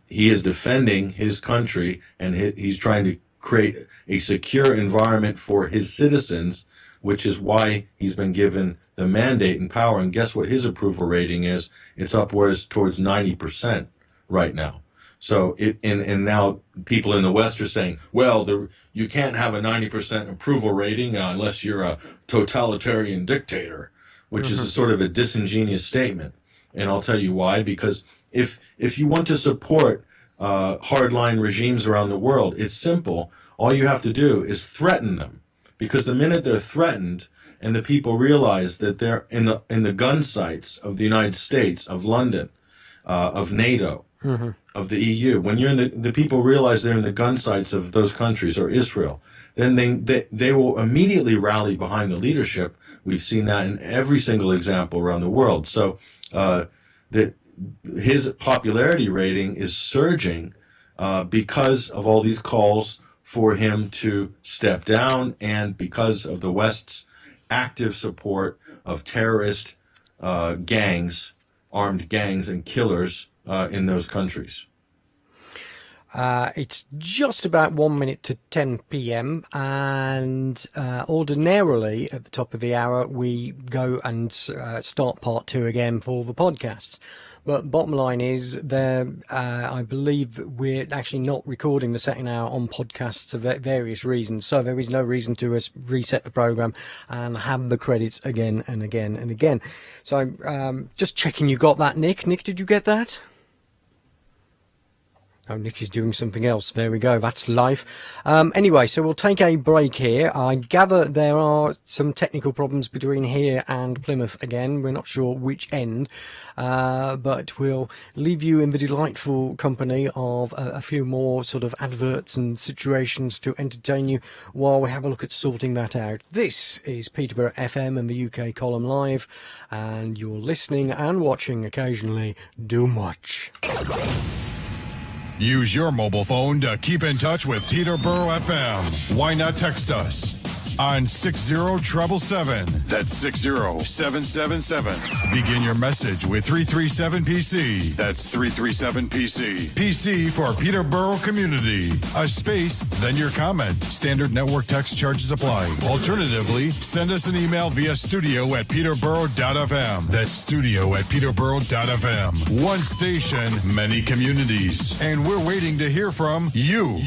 he is defending his country, and he's trying to create a secure environment for his citizens, which is why he's been given the mandate and power. And guess what his approval rating is? It's upwards towards 90% right now. So and now people in the West are saying, well, you can't have a 90% approval rating unless you're a totalitarian dictator, which is a sort of a disingenuous statement. And I'll tell you why. Because if you want to support hardline regimes around the world, it's simple. All you have to do is threaten them. Because the minute they're threatened and the people realize that they're in the gun sights of the United States, of London, of NATO, of the EU, when you're in the people realize they're in the gun sights of those countries or Israel, then they will immediately rally behind the leadership. We've seen that in every single example around the world. So that his popularity rating is surging because of all these calls for him to step down and because of the West's active support of terrorist gangs, armed gangs and killers in those countries. It's just about 1 minute to 10 p.m. and ordinarily at the top of the hour we go and start part 2 again for the podcasts. But bottom line is, I believe we're actually not recording the second hour on podcasts for various reasons. So there is no reason to reset the program and have the credits again and again and again. So just checking you got that, Nick. Nick, did you get that? Oh, Nick is doing something else. There we go. That's life. Anyway, so we'll take a break here. I gather there are some technical problems between here and Plymouth again. We're not sure which end, but we'll leave you in the delightful company of a few more sort of adverts and situations to entertain you while we have a look at sorting that out. This is Peterborough FM and the UK Column Live, and you're listening and watching occasionally Doomwatch. Use your mobile phone to keep in touch with Peterborough FM. Why not text us on 60777? That's 60777. Begin your message with 337PC. That's 337PC. PC for Peterborough Community. A space, then your comment. Standard network text charges apply. Alternatively, send us an email via studio@peterborough.fm. That's studio@peterborough.fm. One station, many communities. And we're waiting to hear from you.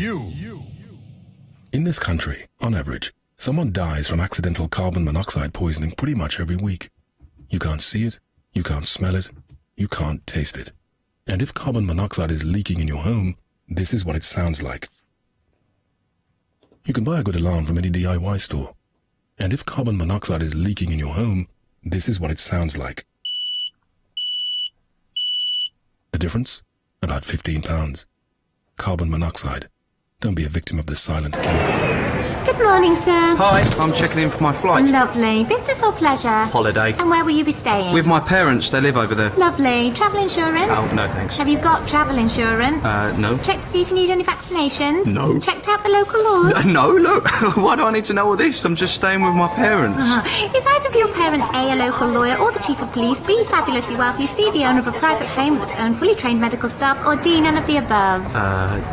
In this country, on average, someone dies from accidental carbon monoxide poisoning pretty much every week. You can't see it, you can't smell it, you can't taste it. And if carbon monoxide is leaking in your home, this is what it sounds like. You can buy a good alarm from any DIY store. And if carbon monoxide is leaking in your home, this is what it sounds like. The difference? About £15. Carbon monoxide. Don't be a victim of the silent killer. Good morning, sir. Hi, I'm checking in for my flight. Lovely. Business or pleasure? Holiday. And where will you be staying? With my parents, they live over there. Lovely. Travel insurance? Oh, no thanks. Have you got travel insurance? No. Checked to see if you need any vaccinations? No. Checked out the local laws? No, look. Why do I need to know all this? I'm just staying with my parents. Is either of your parents A local lawyer, or the chief of police, B, fabulously wealthy, C, the owner of a private plane with its own fully trained medical staff, or D, none of the above?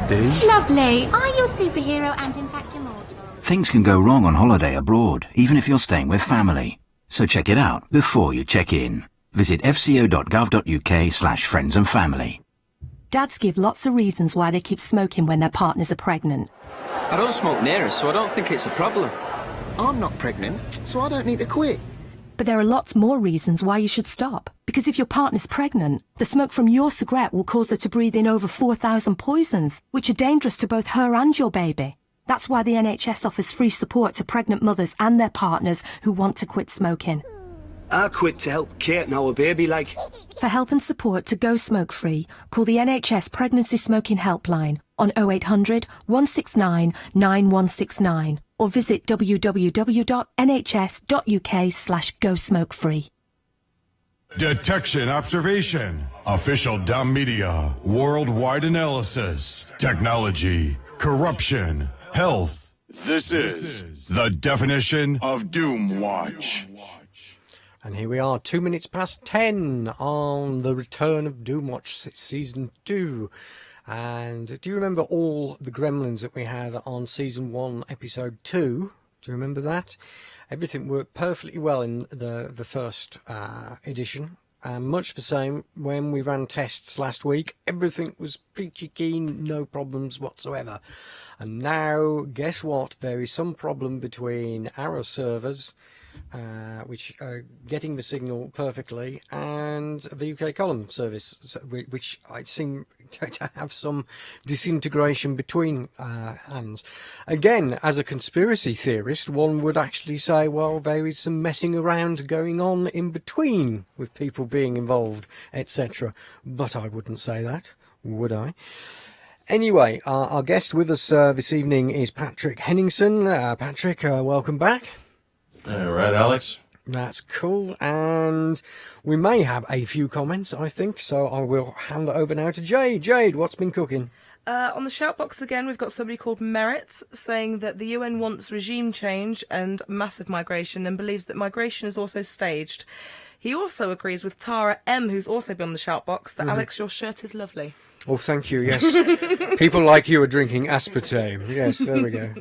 D? Lovely. Are you a superhero and in fact immortal? Things can go wrong on holiday abroad, even if you're staying with family. So check it out before you check in. Visit fco.gov.uk/friends and family. Dads give lots of reasons why they keep smoking when their partners are pregnant. I don't smoke near us, so I don't think it's a problem. I'm not pregnant, so I don't need to quit. But there are lots more reasons why you should stop. Because if your partner's pregnant, the smoke from your cigarette will cause her to breathe in over 4,000 poisons, which are dangerous to both her and your baby. That's why the NHS offers free support to pregnant mothers and their partners who want to quit smoking. I quit to help Kate and our baby, like. For help and support to go smoke-free, call the NHS Pregnancy Smoking Helpline on 0800 169 9169 or visit www.nhs.uk/go-smoke-free. Detection, observation, official dumb media, worldwide analysis, technology, corruption, health. This is the definition of Doomwatch. And here we are, 2 minutes past 10 on the return of Doomwatch Season 2. And do you remember all the gremlins that we had on Season 1, Episode 2? Do you remember that? Everything worked perfectly well in the first edition. And much the same when we ran tests last week. Everything was peachy keen, no problems whatsoever. And now, guess what? There is some problem between our servers, which are getting the signal perfectly, and the UK column service, which I seem to have some disintegration between hands. Again, as a conspiracy theorist, one would actually say, well, there is some messing around going on in between with people being involved, etc. But I wouldn't say that, would I? Anyway, our guest with us this evening is Patrick Henningsen. Patrick, welcome back. All right, Alex. That's cool, and we may have a few comments, I think, so I will hand it over now to Jade. Jade, what's been cooking? On the shoutbox again, we've got somebody called Merit saying that the UN wants regime change and massive migration and believes that migration is also staged. He also agrees with Tara M, who's also been on the shoutbox, that Alex, your shirt is lovely. Oh, thank you, yes. People like you are drinking aspartame. Yes, there we go.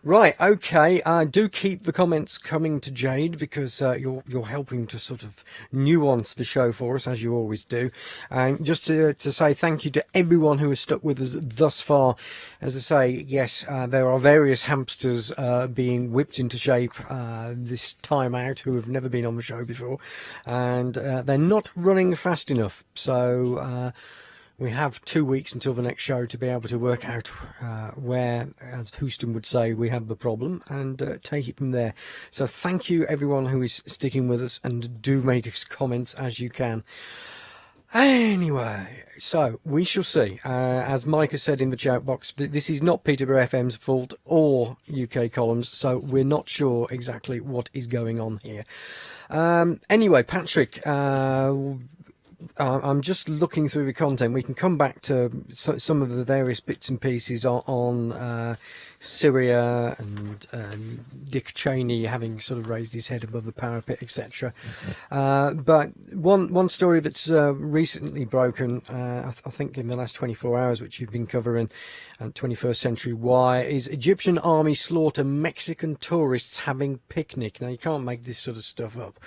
Right, okay. Do keep the comments coming to Jade, because you're helping to sort of nuance the show for us, as you always do. And just to say thank you to everyone who has stuck with us thus far. As I say, yes, there are various hamsters being whipped into shape this time out who have never been on the show before, and they're not running fast enough. So we have 2 weeks until the next show to be able to work out where, as Houston would say, we have the problem, and take it from there. So thank you, everyone who is sticking with us, and do make us comments as you can. Anyway, so we shall see. As Mike has said in the chat box, this is not Peterborough FM's fault or UK Columns, so we're not sure exactly what is going on here. Anyway, Patrick, I'm just looking through the content. We can come back to some of the various bits and pieces on Syria and Dick Cheney having sort of raised his head above the parapet, etc. But one story that's recently broken, I think in the last 24 hours, which you've been covering, 21st Century Wire, is Egyptian army slaughter Mexican tourists having picnic. Now, you can't make this sort of stuff up.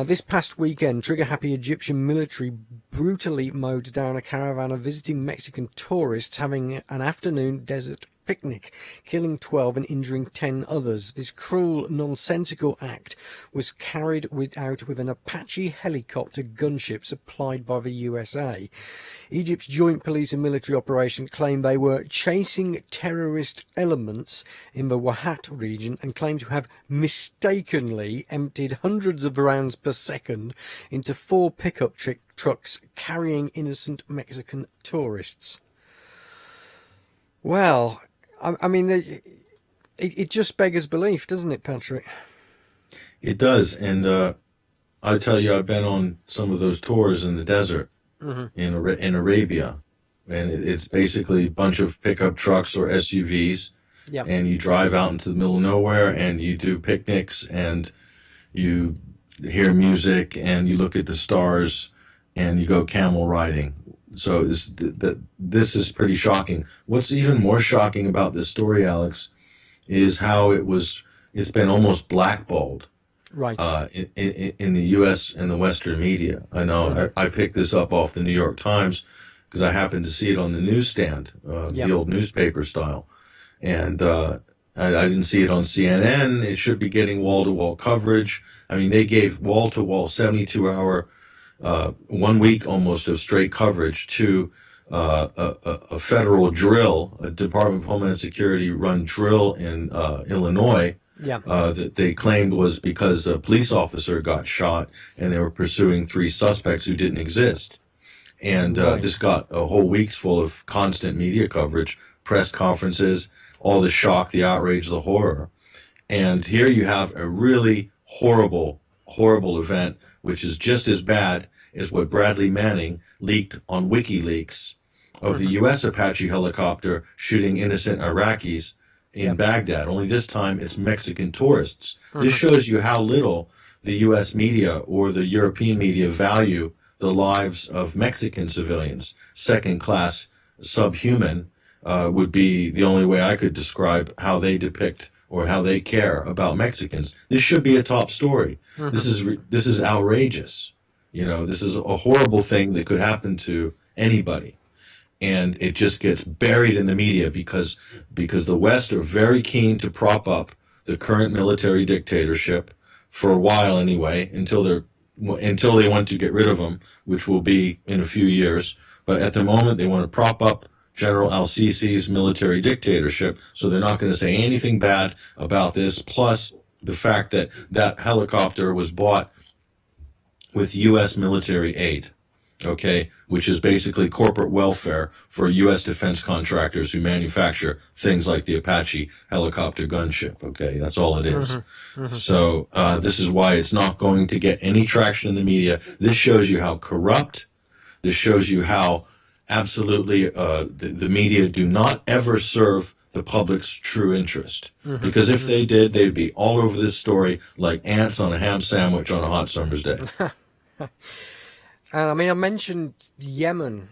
This past weekend, trigger-happy Egyptian military brutally mowed down a caravan of visiting Mexican tourists having an afternoon desert picnic, killing 12 and injuring 10 others. This cruel, nonsensical act was carried out with an Apache helicopter gunship supplied by the USA. Egypt's joint police and military operation claimed they were chasing terrorist elements in the Wahat region and claimed to have mistakenly emptied hundreds of rounds per second into 4 pickup trucks carrying innocent Mexican tourists. Well, I mean, it just beggars belief, doesn't it, Patrick? It does, and I tell you, I've been on some of those tours in the desert in Arabia, and it's basically a bunch of pickup trucks or SUVs, and you drive out into the middle of nowhere, and you do picnics, and you hear music, and you look at the stars, and you go camel riding. So this is pretty shocking. What's even more shocking about this story, Alex, is how it's been almost blackballed, right? In the U.S. and the Western media. I know I picked this up off the New York Times because I happened to see it on the newsstand, the old newspaper style, and I didn't see it on CNN. It should be getting wall-to-wall coverage. I mean, they gave wall-to-wall 72-hour. 1 week almost of straight coverage to a federal drill, a Department of Homeland Security run drill in Illinois, that they claimed was because a police officer got shot and they were pursuing 3 suspects who didn't exist. And this got a whole week's full of constant media coverage, press conferences, all the shock, the outrage, the horror. And here you have a really horrible, horrible event, which is just as bad as what Bradley Manning leaked on WikiLeaks of the U.S. Apache helicopter shooting innocent Iraqis in Baghdad. Only this time it's Mexican tourists. This shows you how little the U.S. media or the European media value the lives of Mexican civilians. Second-class subhuman would be the only way I could describe how they depict or how they care about Mexicans. This should be a top story. This is outrageous. You know, this is a horrible thing that could happen to anybody. And it just gets buried in the media because the West are very keen to prop up the current military dictatorship for a while anyway, until they want to get rid of them, which will be in a few years. But at the moment, they want to prop up General al-Sisi's military dictatorship, so they're not going to say anything bad about this, plus the fact that that helicopter was bought with U.S. military aid. okay, which is basically corporate welfare for U.S. defense contractors who manufacture things like the Apache helicopter gunship, okay? That's all it is. So this is why it's not going to get any traction in the media. This shows you how corrupt, this shows you how absolutely the media do not ever serve the public's true interest. Because if they did, they'd be all over this story like ants on a ham sandwich on a hot summer's day. I mean, I mentioned Yemen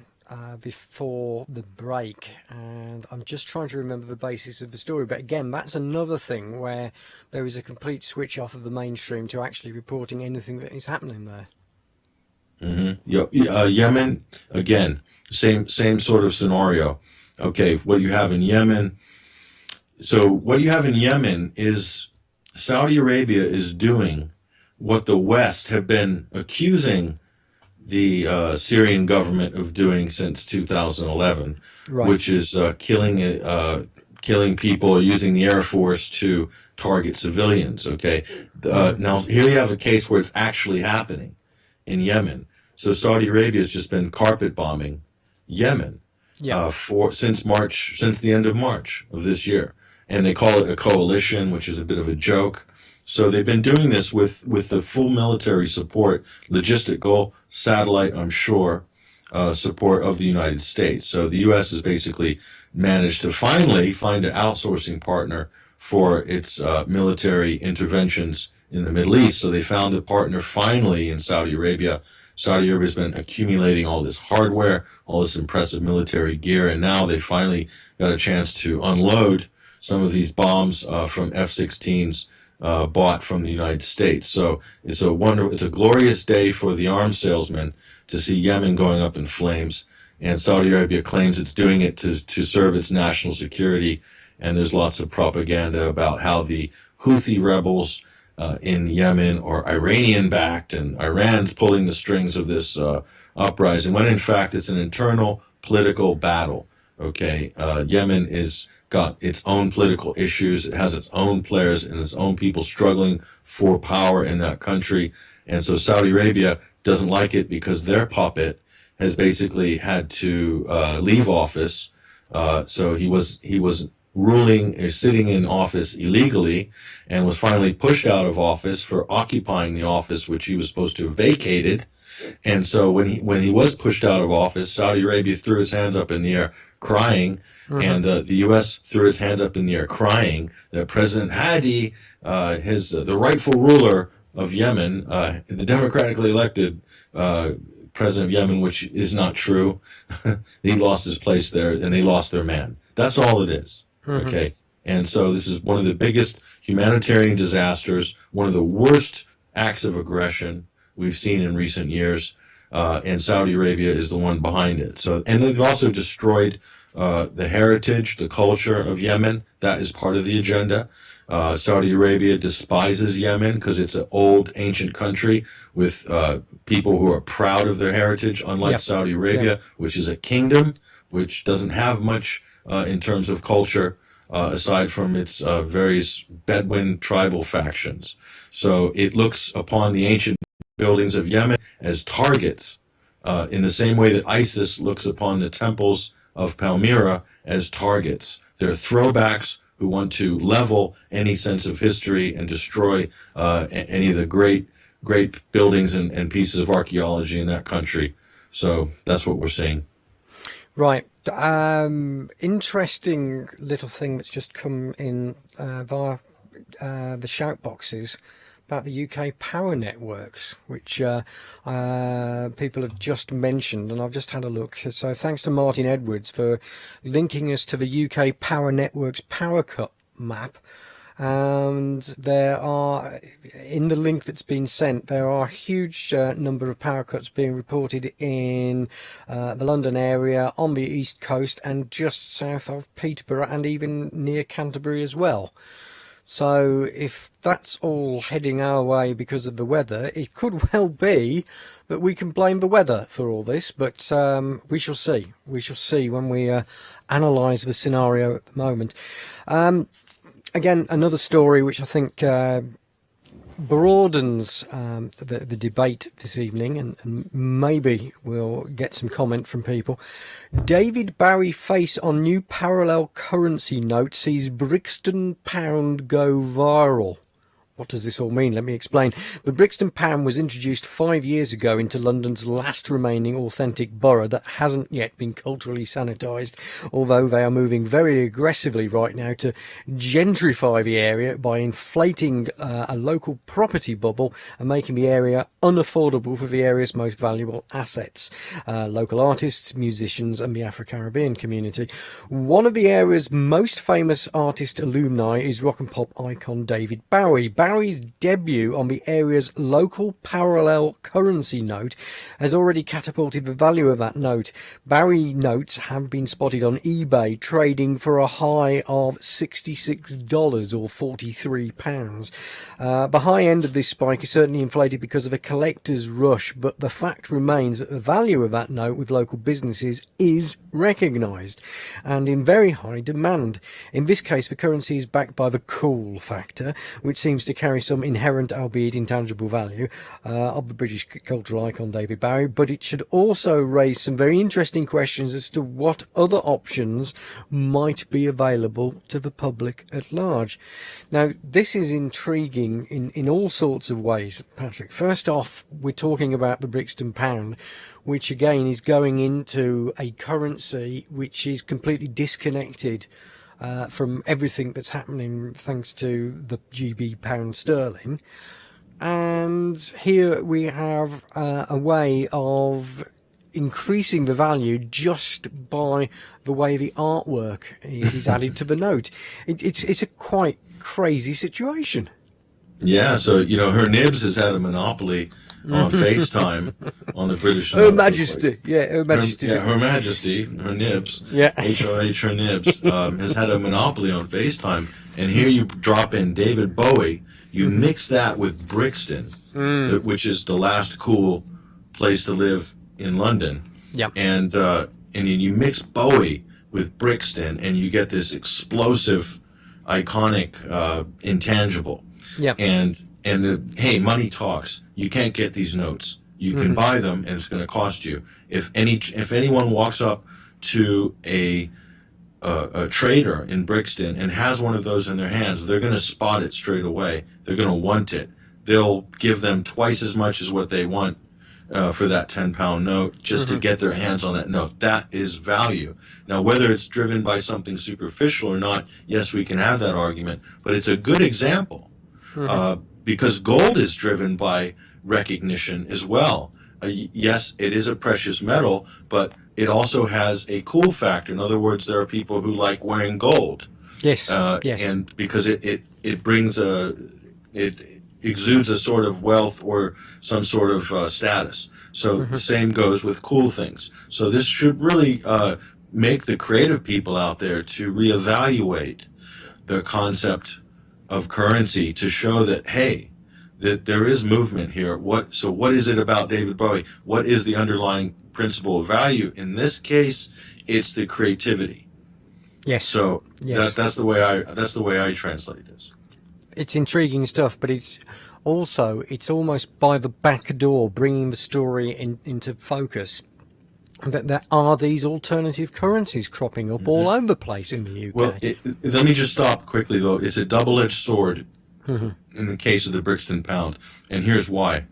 before the break, and I'm just trying to remember the basis of the story. But again, that's another thing where there is a complete switch off of the mainstream to actually reporting anything that is happening there. Yemen, again, same sort of scenario. Okay, what you have in Yemen. So what you have in Yemen is Saudi Arabia is doing what the West have been accusing the Syrian government of doing since 2011, which is killing people, using the Air Force to target civilians. Okay, now here you have a case where it's actually happening in Yemen. So Saudi Arabia has just been carpet bombing Yemen since the end of March of this year, and they call it a coalition, which is a bit of a joke. So they've been doing this with the full military support, logistical, satellite, I'm sure, support of the United States. So the U.S. has basically managed to finally find an outsourcing partner for its military interventions in the Middle East. So they found a partner finally in Saudi Arabia. Saudi Arabia has been accumulating all this hardware, all this impressive military gear, and now they finally got a chance to unload some of these bombs from F-16s bought from the United States. So it's a glorious day for the arms salesman to see Yemen going up in flames, and Saudi Arabia claims it's doing it to serve its national security. And there's lots of propaganda about how the Houthi rebels in Yemen are Iranian-backed, and Iran's pulling the strings of this uprising, when in fact it's an internal political battle. Okay, Yemen is got its own political issues. It has its own players and its own people struggling for power in that country. And so Saudi Arabia doesn't like it because their puppet has basically had to leave office. So he was sitting in office illegally, and was finally pushed out of office for occupying the office which he was supposed to have vacated. And so when he was pushed out of office, Saudi Arabia threw his hands up in the air crying, and the U.S. threw its hands up in the air crying that President Hadi, the rightful ruler of Yemen, the democratically elected president of Yemen, which is not true, he lost his place there, and they lost their man. That's all it is. Okay. And so this is one of the biggest humanitarian disasters, one of the worst acts of aggression we've seen in recent years, and Saudi Arabia is the one behind it. So, and they've also destroyed the heritage, the culture of Yemen. That is part of the agenda. Saudi Arabia despises Yemen because it's an old, ancient country with people who are proud of their heritage, unlike Saudi Arabia, which is a kingdom, which doesn't have much in terms of culture, aside from its various Bedouin tribal factions. So it looks upon the ancient buildings of Yemen as targets, in the same way that ISIS looks upon the temples of Palmyra as targets. They're throwbacks who want to level any sense of history and destroy any of the great buildings and pieces of archaeology in that country. So that's what we're seeing. Right. Interesting little thing that's just come in via the shout boxes about the UK power networks, which people have just mentioned, and I've just had a look. So thanks to Martin Edwards for linking us to the UK power networks power cut map. And there are, in the link that's been sent, there are a huge number of power cuts being reported in the London area, on the east coast, and just south of Peterborough, and even near Canterbury as well. So if that's all heading our way because of the weather, it could well be that we can blame the weather for all this, but we shall see. We shall see when we analyse the scenario at the moment. Again, another story which I think broadens the debate this evening, and maybe we'll get some comment from people. David Bowie face on new parallel currency note sees Brixton pound go viral. What does this all mean? Let me explain. The Brixton pound was introduced 5 years ago into London's last remaining authentic borough that hasn't yet been culturally sanitised, although they are moving very aggressively right now to gentrify the area by inflating a local property bubble and making the area unaffordable for the area's most valuable assets, local artists, musicians and the Afro-Caribbean community. One of the area's most famous artist alumni is rock and pop icon David Bowie. Bowie's debut on the area's local parallel currency note has already catapulted the value of that note. Bowie notes have been spotted on eBay trading for a high of $66 or £43. The high end of this spike is certainly inflated because of a collector's rush, but the fact remains that the value of that note with local businesses is recognised and in very high demand. In this case, the currency is backed by the cool factor, which seems to carry some inherent, albeit intangible, value of the British cultural icon David Bowie, but it should also raise some very interesting questions as to what other options might be available to the public at large. Now, this is intriguing in all sorts of ways, Patrick. First off, we're talking about the Brixton pound, which again is going into a currency which is completely disconnected from everything that's happening thanks to the GB pound sterling. And here we have a way of increasing the value just by the way the artwork is added to the note. It's a quite crazy situation. Yeah, so, her Nibs has had a monopoly on FaceTime on the British. Her Majesty, Her Majesty. Her Majesty, her Nibs. Yeah. HRH, her Nibs, has had a monopoly on FaceTime. And here you drop in David Bowie, you mix that with Brixton, which is the last cool place to live in London. Yeah. And you mix Bowie with Brixton, and you get this explosive, iconic, intangible. Yeah. And hey, money talks. You can't get these notes. You can buy them, and it's going to cost you. If anyone walks up to a trader in Brixton and has one of those in their hands, they're going to spot it straight away. They're going to want it. They'll give them twice as much as what they want for that £10 note just to get their hands on that note. That is value. Now, whether it's driven by something superficial or not, yes, we can have that argument, but it's a good example. Because gold is driven by recognition as well. Yes, it is a precious metal, but it also has a cool factor. In other words, there are people who like wearing gold. Yes. Yes. And because it brings it exudes a sort of wealth or some sort of status. So the same goes with cool things. So this should really make the creative people out there to reevaluate the concept of currency to show that, hey, that there is movement here. What is it about David Bowie? What is the underlying principle of value? In this case, it's the creativity. Yes. So yes. That's the way I translate this. It's intriguing stuff, but it's almost by the back door bringing the story into focus. That there are these alternative currencies cropping up all over the place in the UK. Well, let me just stop quickly, though. It's a double-edged sword in the case of the Brixton pound, and here's why.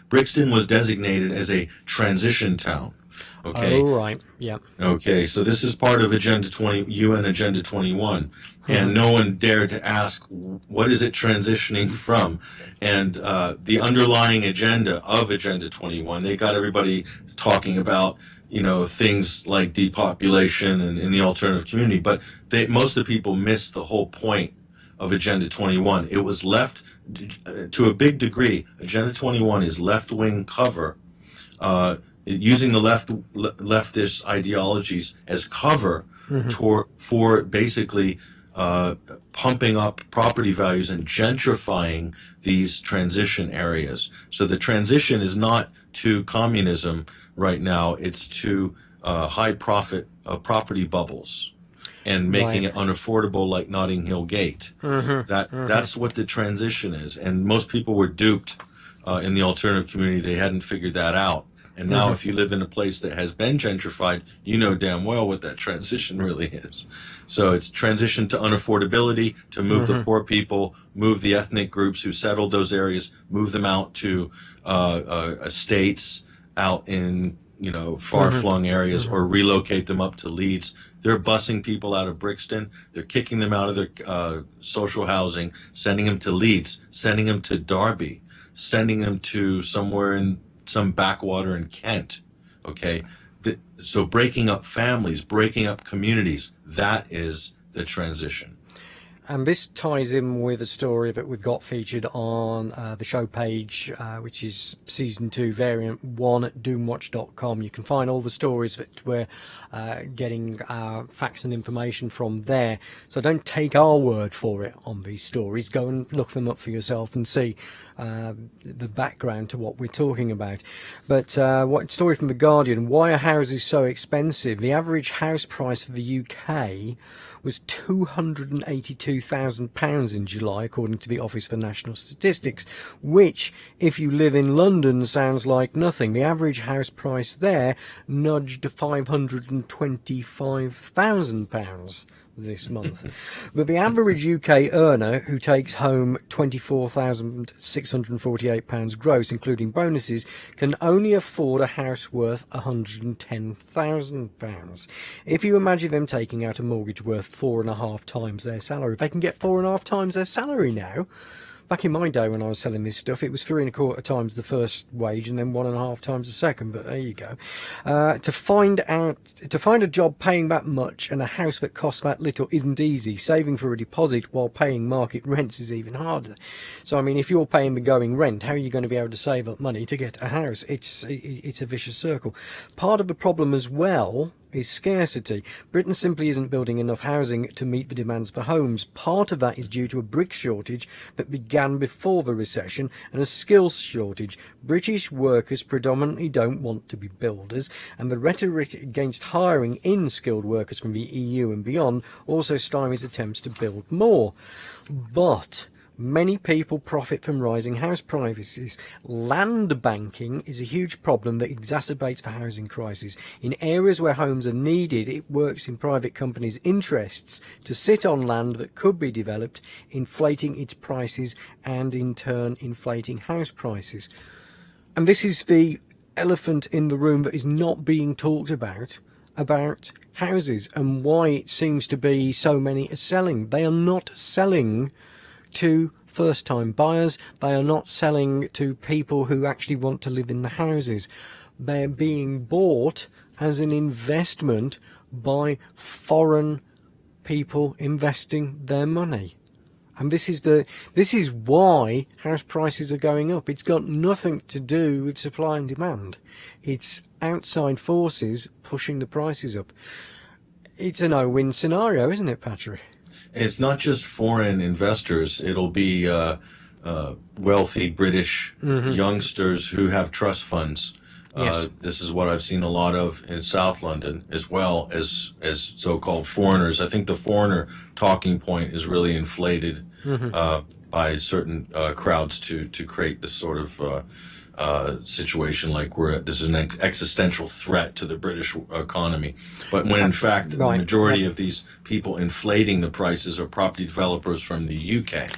Brixton was designated as a transition town. Okay. Oh, right. Yeah. Okay, so this is part of UN Agenda 21, and no one dared to ask, what is it transitioning from? And the underlying agenda of Agenda 21, they got everybody talking about, things like depopulation and the alternative community, but most of the people missed the whole point of Agenda 21. It was left, to a big degree, Agenda 21 is left-wing cover, using the leftist ideologies as cover for basically pumping up property values and gentrifying these transition areas. So the transition is not to communism right now, it's to high profit property bubbles. and making it unaffordable like Notting Hill Gate. That's what the transition is. And most people were duped in the alternative community. They hadn't figured that out. And now if you live in a place that has been gentrified, you know damn well what that transition really is. So it's transition to unaffordability, to move the poor people, move the ethnic groups who settled those areas, move them out to estates out in, you know, far-flung areas, or relocate them up to Leeds. They're busing people out of Brixton. They're kicking them out of their social housing, sending them to Leeds, sending them to Derby, sending them to somewhere in some backwater in Kent. Okay, so breaking up families, breaking up communities, that is the transition. And this ties in with a story that we've got featured on the show page, which is Season 2, Variant 1 at Doomwatch.com. You can find all the stories that we're getting facts and information from there. So don't take our word for it on these stories. Go and look them up for yourself and see the background to what we're talking about. But what story from The Guardian, why are houses so expensive? The average house price for the UK was £282,000 in July, according to the Office for National Statistics, which, if you live in London, sounds like nothing. The average house price there nudged £525,000 this month. But the average UK earner, who takes home £24,648 gross, including bonuses, can only afford a house worth £110,000. If you imagine them taking out a mortgage worth 4.5 times their salary, they can get 4.5 times their salary now. Back in my day when I was selling this stuff, it was 3.25 times the first wage and then 1.5 times the second. But there you go. To find a job paying that much and a house that costs that little isn't easy. Saving for a deposit while paying market rents is even harder. So I mean, if you're paying the going rent, how are you going to be able to save up money to get a house? It's a vicious circle. Part of the problem as well is scarcity. Britain simply isn't building enough housing to meet the demands for homes. Part of that is due to a brick shortage that began before the recession and a skills shortage. British workers predominantly don't want to be builders, and the rhetoric against hiring in skilled workers from the EU and beyond also stymies attempts to build more. But many people profit from rising house prices. Land banking is a huge problem that exacerbates the housing crisis. In areas where homes are needed, it works in private companies' interests to sit on land that could be developed, inflating its prices and in turn inflating house prices. And this is the elephant in the room that is not being talked about houses and why it seems to be so many are selling. They are not selling to first-time buyers. They are not selling to people who actually want to live in the houses. They're being bought as an investment by foreign people investing their money. And this is why house prices are going up. It's got nothing to do with supply and demand. It's outside forces pushing the prices up. It's a no-win scenario, isn't it, Patrick? It's not just foreign investors. It'll be wealthy British youngsters who have trust funds. Yes. This is what I've seen a lot of in South London, as well as so-called foreigners. I think the foreigner talking point is really inflated by certain crowds to create this sort of situation like this is an existential threat to the British economy. But when in fact the majority of these people inflating the prices are property developers from the UK.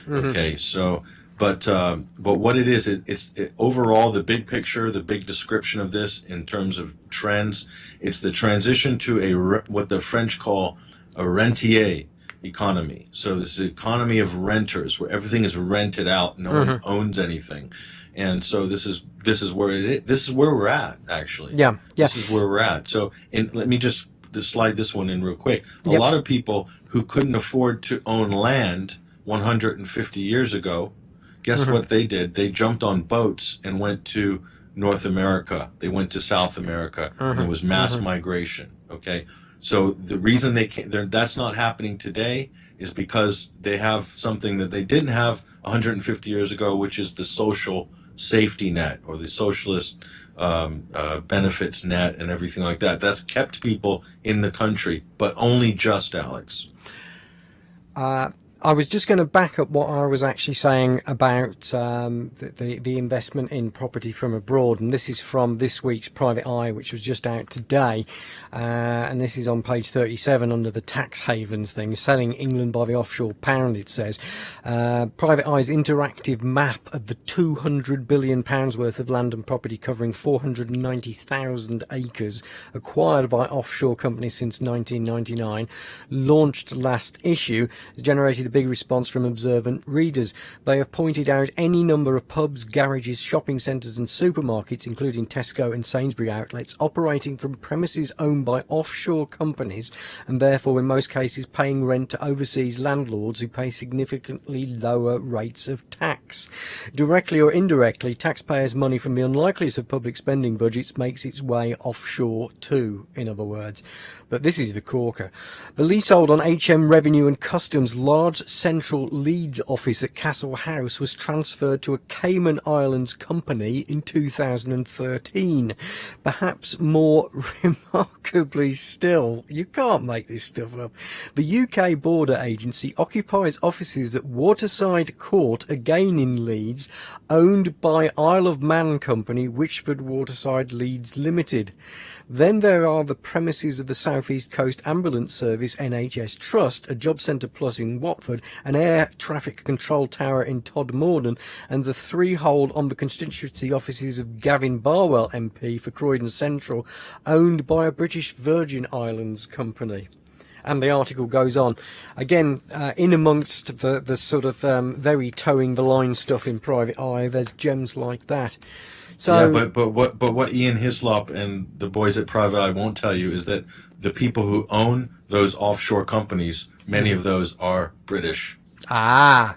Okay, so but what it is, it's overall the big picture, the big description of this in terms of trends, it's the transition to what the French call a rentier economy. So this economy of renters where everything is rented out, no one owns anything. And so this is where it is. This is where we're at, actually. Yeah. This is where we're at. So let me just slide this one in real quick. A lot of people who couldn't afford to own land 150 years ago, guess what they did? They jumped on boats and went to North America. They went to South America. And there was mass migration. Okay. So the reason that's not happening today is because they have something that they didn't have 150 years ago, which is the social safety net or the socialist benefits net and everything like that. That's kept people in the country, but only just, Alex. I was just going to back up what I was actually saying about the investment in property from abroad, and this is from this week's Private Eye, which was just out today, and this is on page 37 under the tax havens thing, selling England by the offshore pound, it says. Private Eye's interactive map of the £200 billion worth of land and property covering 490,000 acres acquired by offshore companies since 1999, launched last issue, has generated a big response from observant readers. They have pointed out any number of pubs, garages, shopping centres and supermarkets, including Tesco and Sainsbury outlets, operating from premises owned by offshore companies and therefore in most cases paying rent to overseas landlords who pay significantly lower rates of tax. Directly or indirectly, taxpayers' money from the unlikeliest of public spending budgets makes its way offshore too, in other words. But this is the corker. The leasehold on HM Revenue and Customs' large central Leeds office at Castle House was transferred to a Cayman Islands company in 2013. Perhaps more remarkably still, you can't make this stuff up, the UK Border Agency occupies offices at Waterside Court, again in Leeds, owned by Isle of Man company Witchford Waterside Leeds Limited. Then there are the premises of the South East Coast Ambulance Service NHS Trust, a Job Centre Plus in Watford, an air traffic control tower in Todmorden, and the freehold on the constituency offices of Gavin Barwell MP for Croydon Central, owned by a British Virgin Islands company. And the article goes on. Again, in amongst the sort of very towing the line stuff in Private Eye, there's gems like that. So, yeah, but what Ian Hislop and the boys at Private Eye won't tell you is that the people who own those offshore companies, many of those are British. Ah,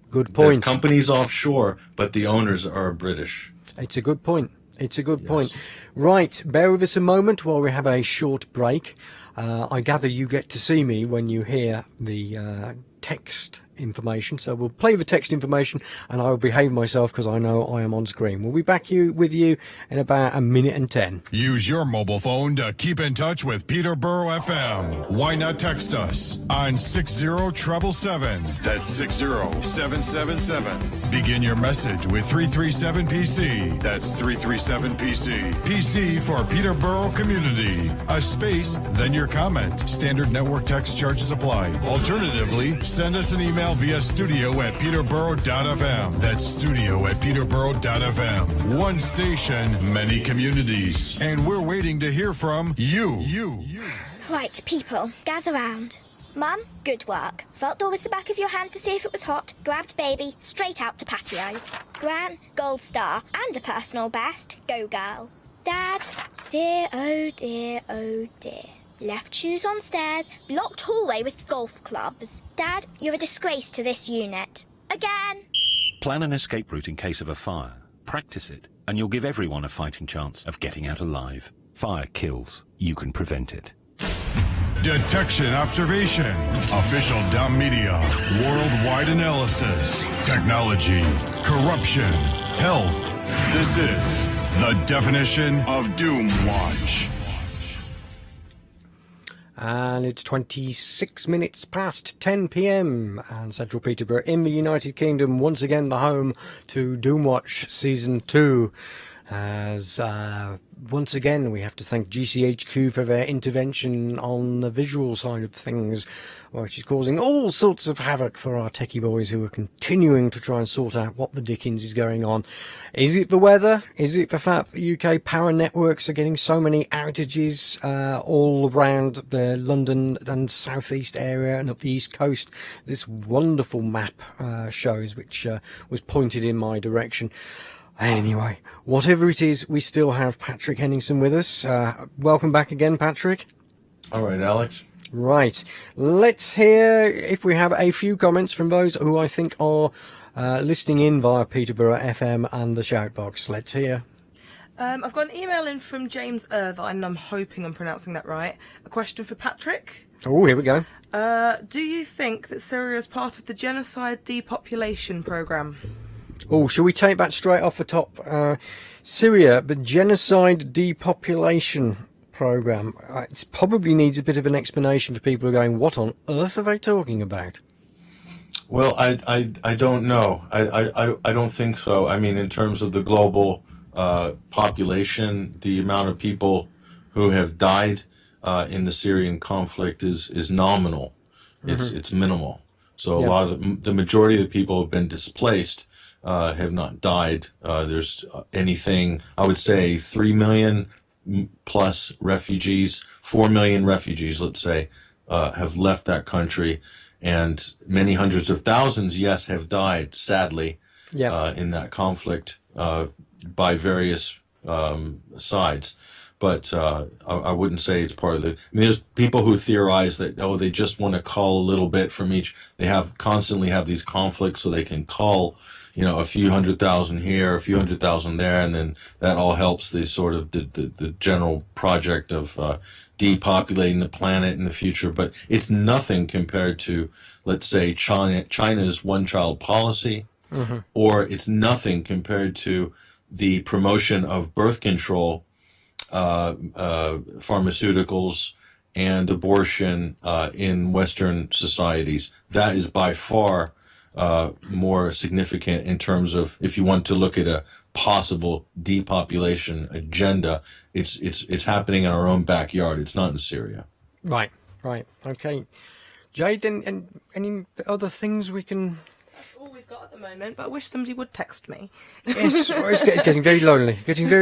good point. There's companies offshore, but the owners are British. It's a good point. It's a good point. Right, bear with us a moment while we have a short break. I gather you get to see me when you hear the text information, so we'll play the text information and I will behave myself because I know I am on screen. We'll be back with you in about a minute and 10. Use your mobile phone to keep in touch with Peterborough FM. Why not text us on 60777? That's 60777. Begin your message with 337PC. That's 337PC. PC for Peterborough Community. A space, then your comment. Standard network text charges apply. Alternatively, send us an email via studio@peterborough.fm. That's studio@peterborough.fm. One station, many communities. And we're waiting to hear from you. Right, people, gather round. Mum, good work. Felt door with the back of your hand to see if it was hot. Grabbed baby, straight out to patio. Gran, gold star, and a personal best. Go girl. Dad, dear, oh dear, oh dear. Left shoes on stairs, blocked hallway with golf clubs. Dad, you're a disgrace to this unit. Again! Plan an escape route in case of a fire. Practice it, and you'll give everyone a fighting chance of getting out alive. Fire kills. You can prevent it. Detection Observation. Official dumb media. Worldwide analysis. Technology. Corruption. Health. This is the definition of Doomwatch. And it's 26 minutes past 10 p.m. and Central Peterborough in the United Kingdom, once again the home to Doomwatch Season 2. As once again we have to thank GCHQ for their intervention on the visual side of things, which is causing all sorts of havoc for our techie boys who are continuing to try and sort out what the dickens is going on. Is it the weather? Is it the fact that UK power networks are getting so many outages all around the London and South East area and up the East Coast? This wonderful map shows, which was pointed in my direction. Anyway, whatever it is, we still have Patrick Henningsen with us. Welcome back again, Patrick. All right, Alex. Right. Let's hear if we have a few comments from those who I think are listening in via Peterborough FM and the Shoutbox. Let's hear. I've got an email in from James Irvine, and I'm hoping I'm pronouncing that right. A question for Patrick. Oh, here we go. Do you think that Syria is part of the genocide depopulation programme? Oh, shall we take that straight off the top? Syria, the genocide depopulation program. It probably needs a bit of an explanation for people who are going, what on earth are they talking about? Well, I don't know. I don't think so. I mean, in terms of the global population, the amount of people who have died in the Syrian conflict is nominal. It's minimal. So a lot of the majority of the people who have been displaced have not died. There's anything, I would say 3 million plus refugees, 4 million refugees, let's say, have left that country. And many hundreds of thousands, yes, have died, sadly, in that conflict by various sides. But I wouldn't say it's part of the... I mean, there's people who theorize that, they just want to call a little bit from each. They constantly have these conflicts, so they can call, a few 100,000 here, a few 100,000 there, and then that all helps the sort of the general project of depopulating the planet in the future. But it's nothing compared to, let's say, China's one-child policy, or it's nothing compared to the promotion of birth control, pharmaceuticals, and abortion in Western societies. That is by far more significant in terms of, if you want to look at a possible depopulation agenda, it's happening in our own backyard. It's not in Syria. Right. Okay. Jade, and any other things we can... That's all we've got at the moment, but I wish somebody would text me. Yes, it's getting very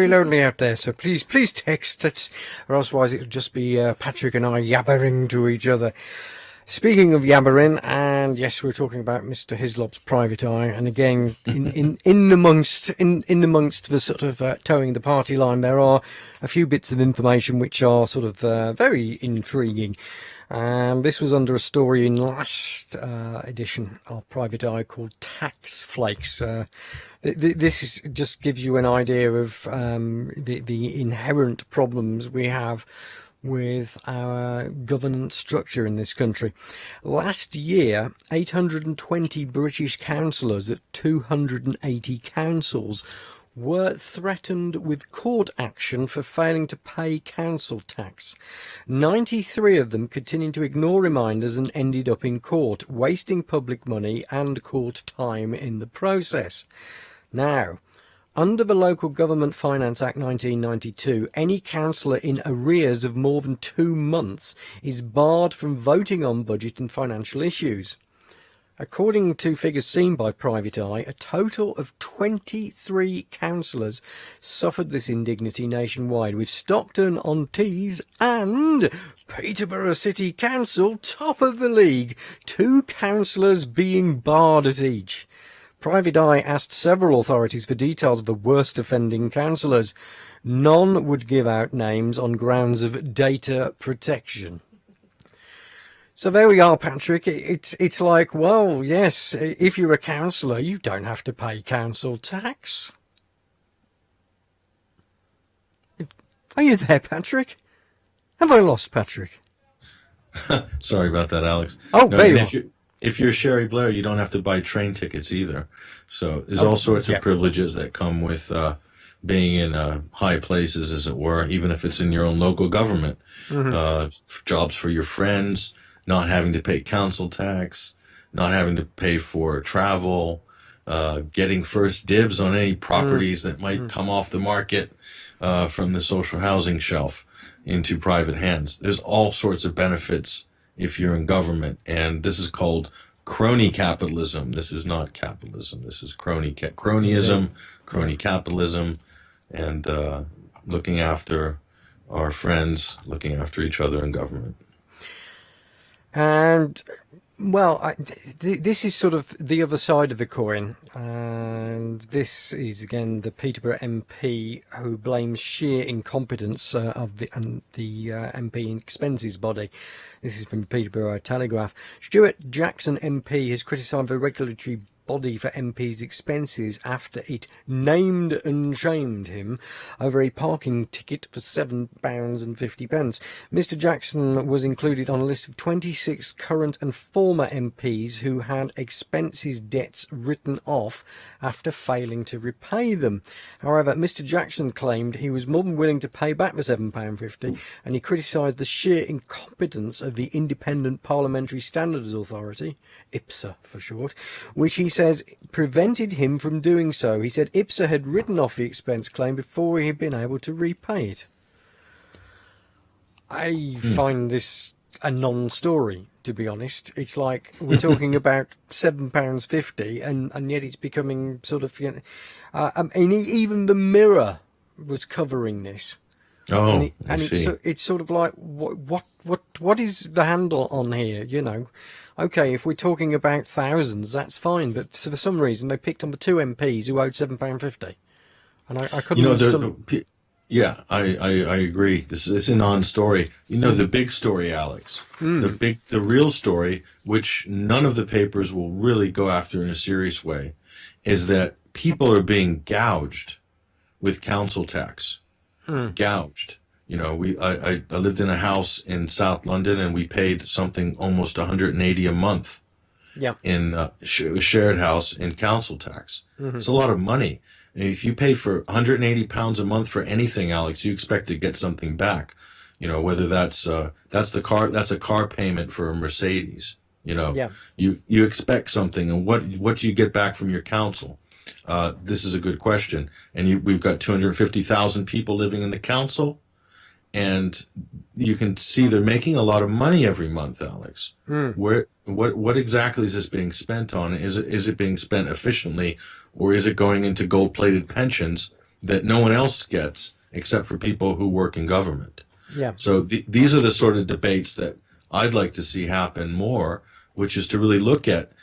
lonely out there, so please text us, or otherwise it'll just be Patrick and I yabbering to each other. Speaking of yabbering, and yes, we're talking about Mr. Hislop's private eye, and again, in amongst the sort of towing the party line, there are a few bits of information which are sort of very intriguing. This was under a story in last edition of Private Eye called Tax Flakes. This just gives you an idea of the inherent problems we have with our governance structure in this country. Last year, 820 British councillors at 280 councils were threatened with court action for failing to pay council tax. 93 of them continued to ignore reminders and ended up in court, wasting public money and court time in the process. Now, under the Local Government Finance Act 1992, any councillor in arrears of more than 2 months is barred from voting on budget and financial issues. According to figures seen by Private Eye, a total of 23 councillors suffered this indignity nationwide, with Stockton-on-Tees and Peterborough City Council top of the league, 2 councillors being barred at each. Private Eye asked several authorities for details of the worst offending councillors. None would give out names on grounds of data protection. So there we are, Patrick. It's like, well, yes, if you're a councillor, you don't have to pay council tax. Are you there, Patrick? Have I lost Patrick? Sorry about that, Alex. Oh, there you are. If you're Sherry Blair, you don't have to buy train tickets either. So there's all sorts of privileges that come with being in high places, as it were, even if it's in your own local government. Jobs for your friends, not having to pay council tax, not having to pay for travel, getting first dibs on any properties that might come off the market from the social housing shelf into private hands. There's all sorts of benefits if you're in government, and this is called crony capitalism. This is not capitalism. This is cronyism, crony capitalism, and looking after our friends, looking after each other in government. And, well, this is sort of the other side of the coin. And this is, again, the Peterborough MP who blames sheer incompetence of the MP expenses body. This is from the Peterborough Telegraph. Stuart Jackson MP has criticised the regulatory body for MP's expenses after it named and shamed him over a parking ticket for £7.50. Mr Jackson was included on a list of 26 current and former MPs who had expenses debts written off after failing to repay them. However, Mr Jackson claimed he was more than willing to pay back the £7.50, and he criticised the sheer incompetence of the Independent Parliamentary Standards Authority, IPSA for short, which he says prevented him from doing so. He said IPSA had written off the expense claim before he had been able to repay it. I find this a non-story, to be honest. It's like we're talking about £7.50, and yet it's becoming sort of, and even the Mirror was covering this. Oh, and it's sort of like what is the handle on here? Okay, if we're talking about thousands, that's fine, but for some reason they picked on the two MPs who owed £7.50, and I couldn't. Yeah, I agree. This is a non-story. The big story, Alex. The real story, which none of the papers will really go after in a serious way, is that people are being gouged with council tax. Gouged. I lived in a house in South London, and we paid something almost $180 a month. Yeah. In a shared house in council tax. It's a lot of money. And if you pay for £180 a month for anything, Alex, you expect to get something back. Whether that's a car payment for a Mercedes. You expect something, and what do you get back from your council? This is a good question. And we've got 250,000 people living in the council, and you can see they're making a lot of money every month, Alex. What exactly is this being spent on? Is it being spent efficiently, or is it going into gold-plated pensions that no one else gets except for people who work in government? Yeah. So these are the sort of debates that I'd like to see happen more, which is to really look at,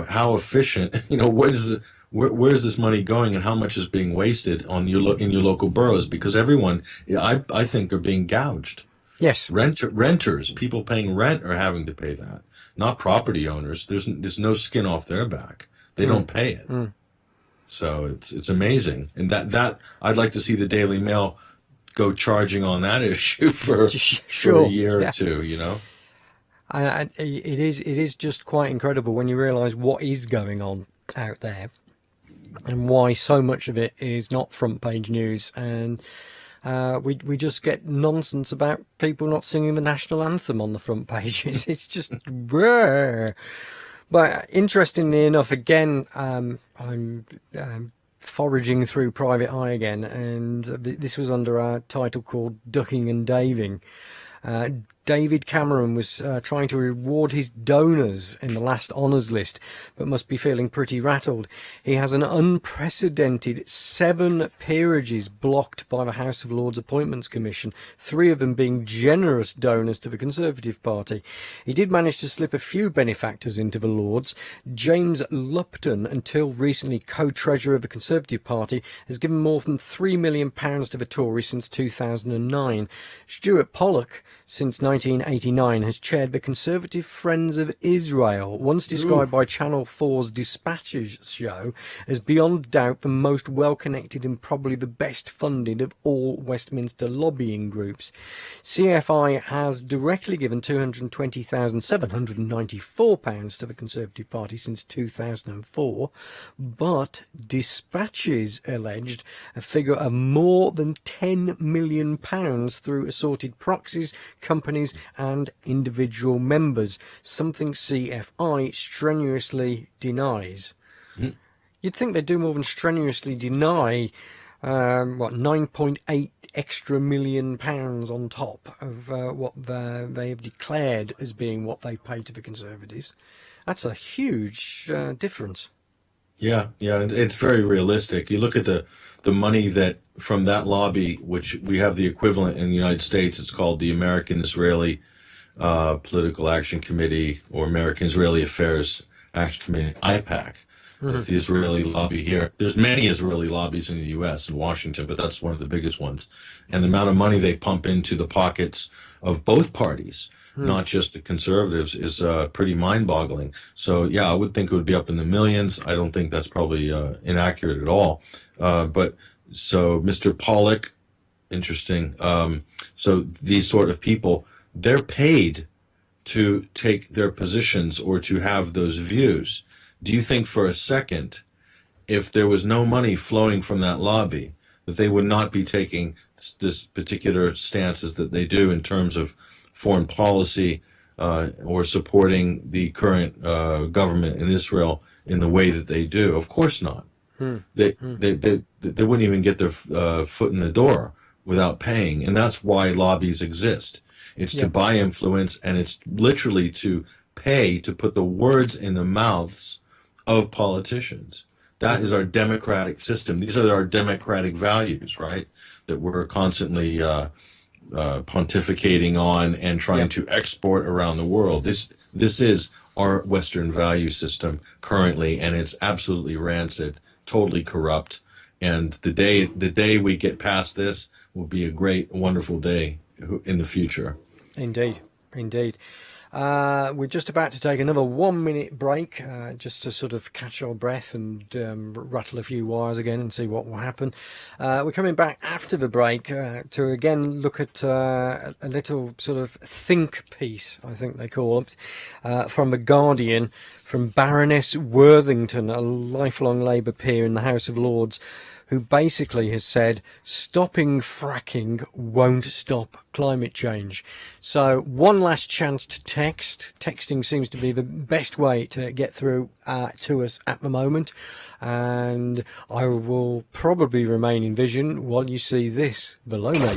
how efficient, where's this money going, and how much is being wasted in your local boroughs, because everyone, I think, are being gouged. Yes. Renters, people paying rent are having to pay that, not property owners. There's no skin off their back. They don't pay it. So it's amazing, and that I'd like to see the Daily Mail go charging on that issue for a year or two. It is just quite incredible when you realise what is going on out there, and why so much of it is not front page news, and we just get nonsense about people not singing the national anthem on the front pages. It's just rare. But interestingly enough, again, I'm foraging through Private Eye again, and this was under a title called Ducking and Daving. David Cameron was trying to reward his donors in the last honours list, but must be feeling pretty rattled. He has an unprecedented 7 peerages blocked by the House of Lords Appointments Commission, 3 of them being generous donors to the Conservative Party. He did manage to slip a few benefactors into the Lords. James Lupton, until recently co-treasurer of the Conservative Party, has given more than £3 million to the Tories since 2009. Stuart Pollock, since 1989, has chaired the Conservative Friends of Israel, once described by Channel 4's Dispatches show as beyond doubt the most well-connected and probably the best funded of all Westminster lobbying groups. CFI has directly given £220,794 to the Conservative Party since 2004, but Dispatches alleged a figure of more than £10 million through assorted proxies, companies and individual members, something CFI strenuously denies. You'd think they'd do more than strenuously deny 9.8 extra million pounds on top of what they have declared as being what they pay to the Conservatives. That's a huge difference. Yeah, it's very realistic. You look at the money that from that lobby, which we have the equivalent in the United States, it's called the American Israeli Political Action Committee, or American Israeli Affairs Action Committee, IPAC. It's the Israeli lobby here. There's many Israeli lobbies in the U.S. and Washington, but that's one of the biggest ones. And the amount of money they pump into the pockets of both parties, not just the conservatives, is pretty mind-boggling. So yeah, I would think it would be up in the millions. I don't think that's probably inaccurate at all. But so Mr. Pollock, interesting. So these sort of people, they're paid to take their positions or to have those views. Do you think for a second, if there was no money flowing from that lobby, that they would not be taking this particular stances that they do in terms of foreign policy or supporting the current government in Israel in the way that they do? Of course not. They wouldn't even get their foot in the door without paying, and that's why lobbies exist. It's to buy influence, and it's literally to pay to put the words in the mouths of politicians. That is our democratic system. These are our democratic values, right? That we're constantly pontificating on and trying to export around the world. This is our Western value system currently, and it's absolutely rancid, totally corrupt. And the day we get past this will be a great, wonderful day in the future. Indeed. We're just about to take another 1 minute break, just to sort of catch our breath and rattle a few wires again and see what will happen. We're coming back after the break to again look at a little sort of think piece, I think they call it, from The Guardian, from Baroness Worthington, a lifelong Labour peer in the House of Lords, who basically has said stopping fracking won't stop climate change. So one last chance to text. Texting seems to be the best way to get through to us at the moment. And I will probably remain in vision while you see this below me.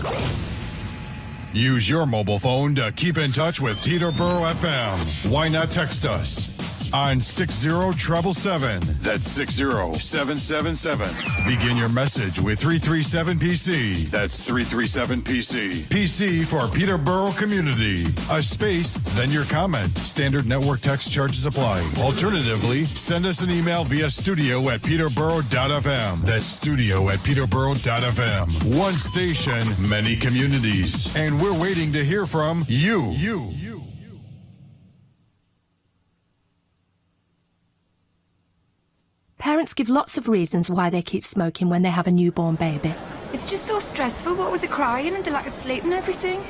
Use your mobile phone to keep in touch with Peterborough FM. Why not text us on 60777? That's 60777. Begin your message with 337PC. That's 337PC. PC for Peterborough Community. A space, then your comment. Standard network text charges apply. Alternatively, send us an email via studio@peterborough.fm. That's studio@peterborough.fm. One station, many communities. And we're waiting to hear from you. Parents give lots of reasons why they keep smoking when they have a newborn baby. It's just so stressful, what with the crying and the lack of sleep and everything.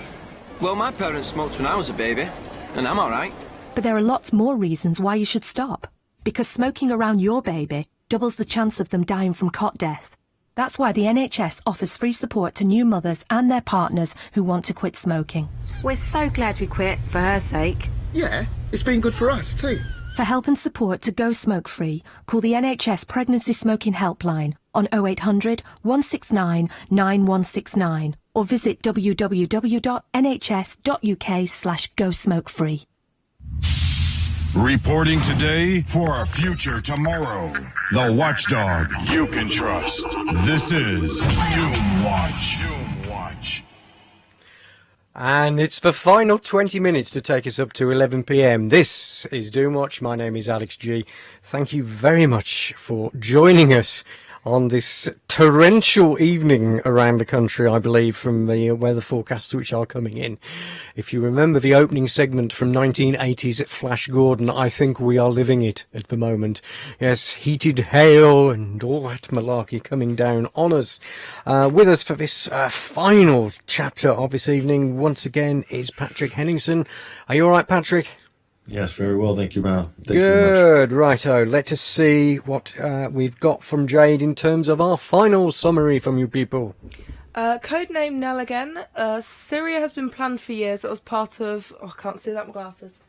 Well, my parents smoked when I was a baby, and I'm alright. But there are lots more reasons why you should stop. Because smoking around your baby doubles the chance of them dying from cot death. That's why the NHS offers free support to new mothers and their partners who want to quit smoking. We're so glad we quit, for her sake. Yeah, it's been good for us too. For help and support to go smoke-free, call the NHS Pregnancy Smoking Helpline on 0800 169 9169 or visit www.nhs.uk/go-smoke-free. Reporting today for a future tomorrow. The watchdog you can trust. This is Doomwatch. And it's the final 20 minutes to take us up to 11 p.m. This is Doomwatch. My name is Alex G. Thank you very much for joining us on this torrential evening around the country, I believe, from the weather forecasts which are coming in. If you remember the opening segment from 1980s at Flash Gordon, I think we are living it at the moment. Yes, heated hail and all that malarkey coming down on us. With us for this final chapter of this evening, once again, is Patrick Henningsen. Are you all right, Patrick? Yes, very well. Thank you, Mal. Thank Good. Righto. Let us see what we've got from Jade in terms of our final summary from you people. Codename Nell again. Syria has been planned for years. It was part of... Oh, I can't see that with my glasses.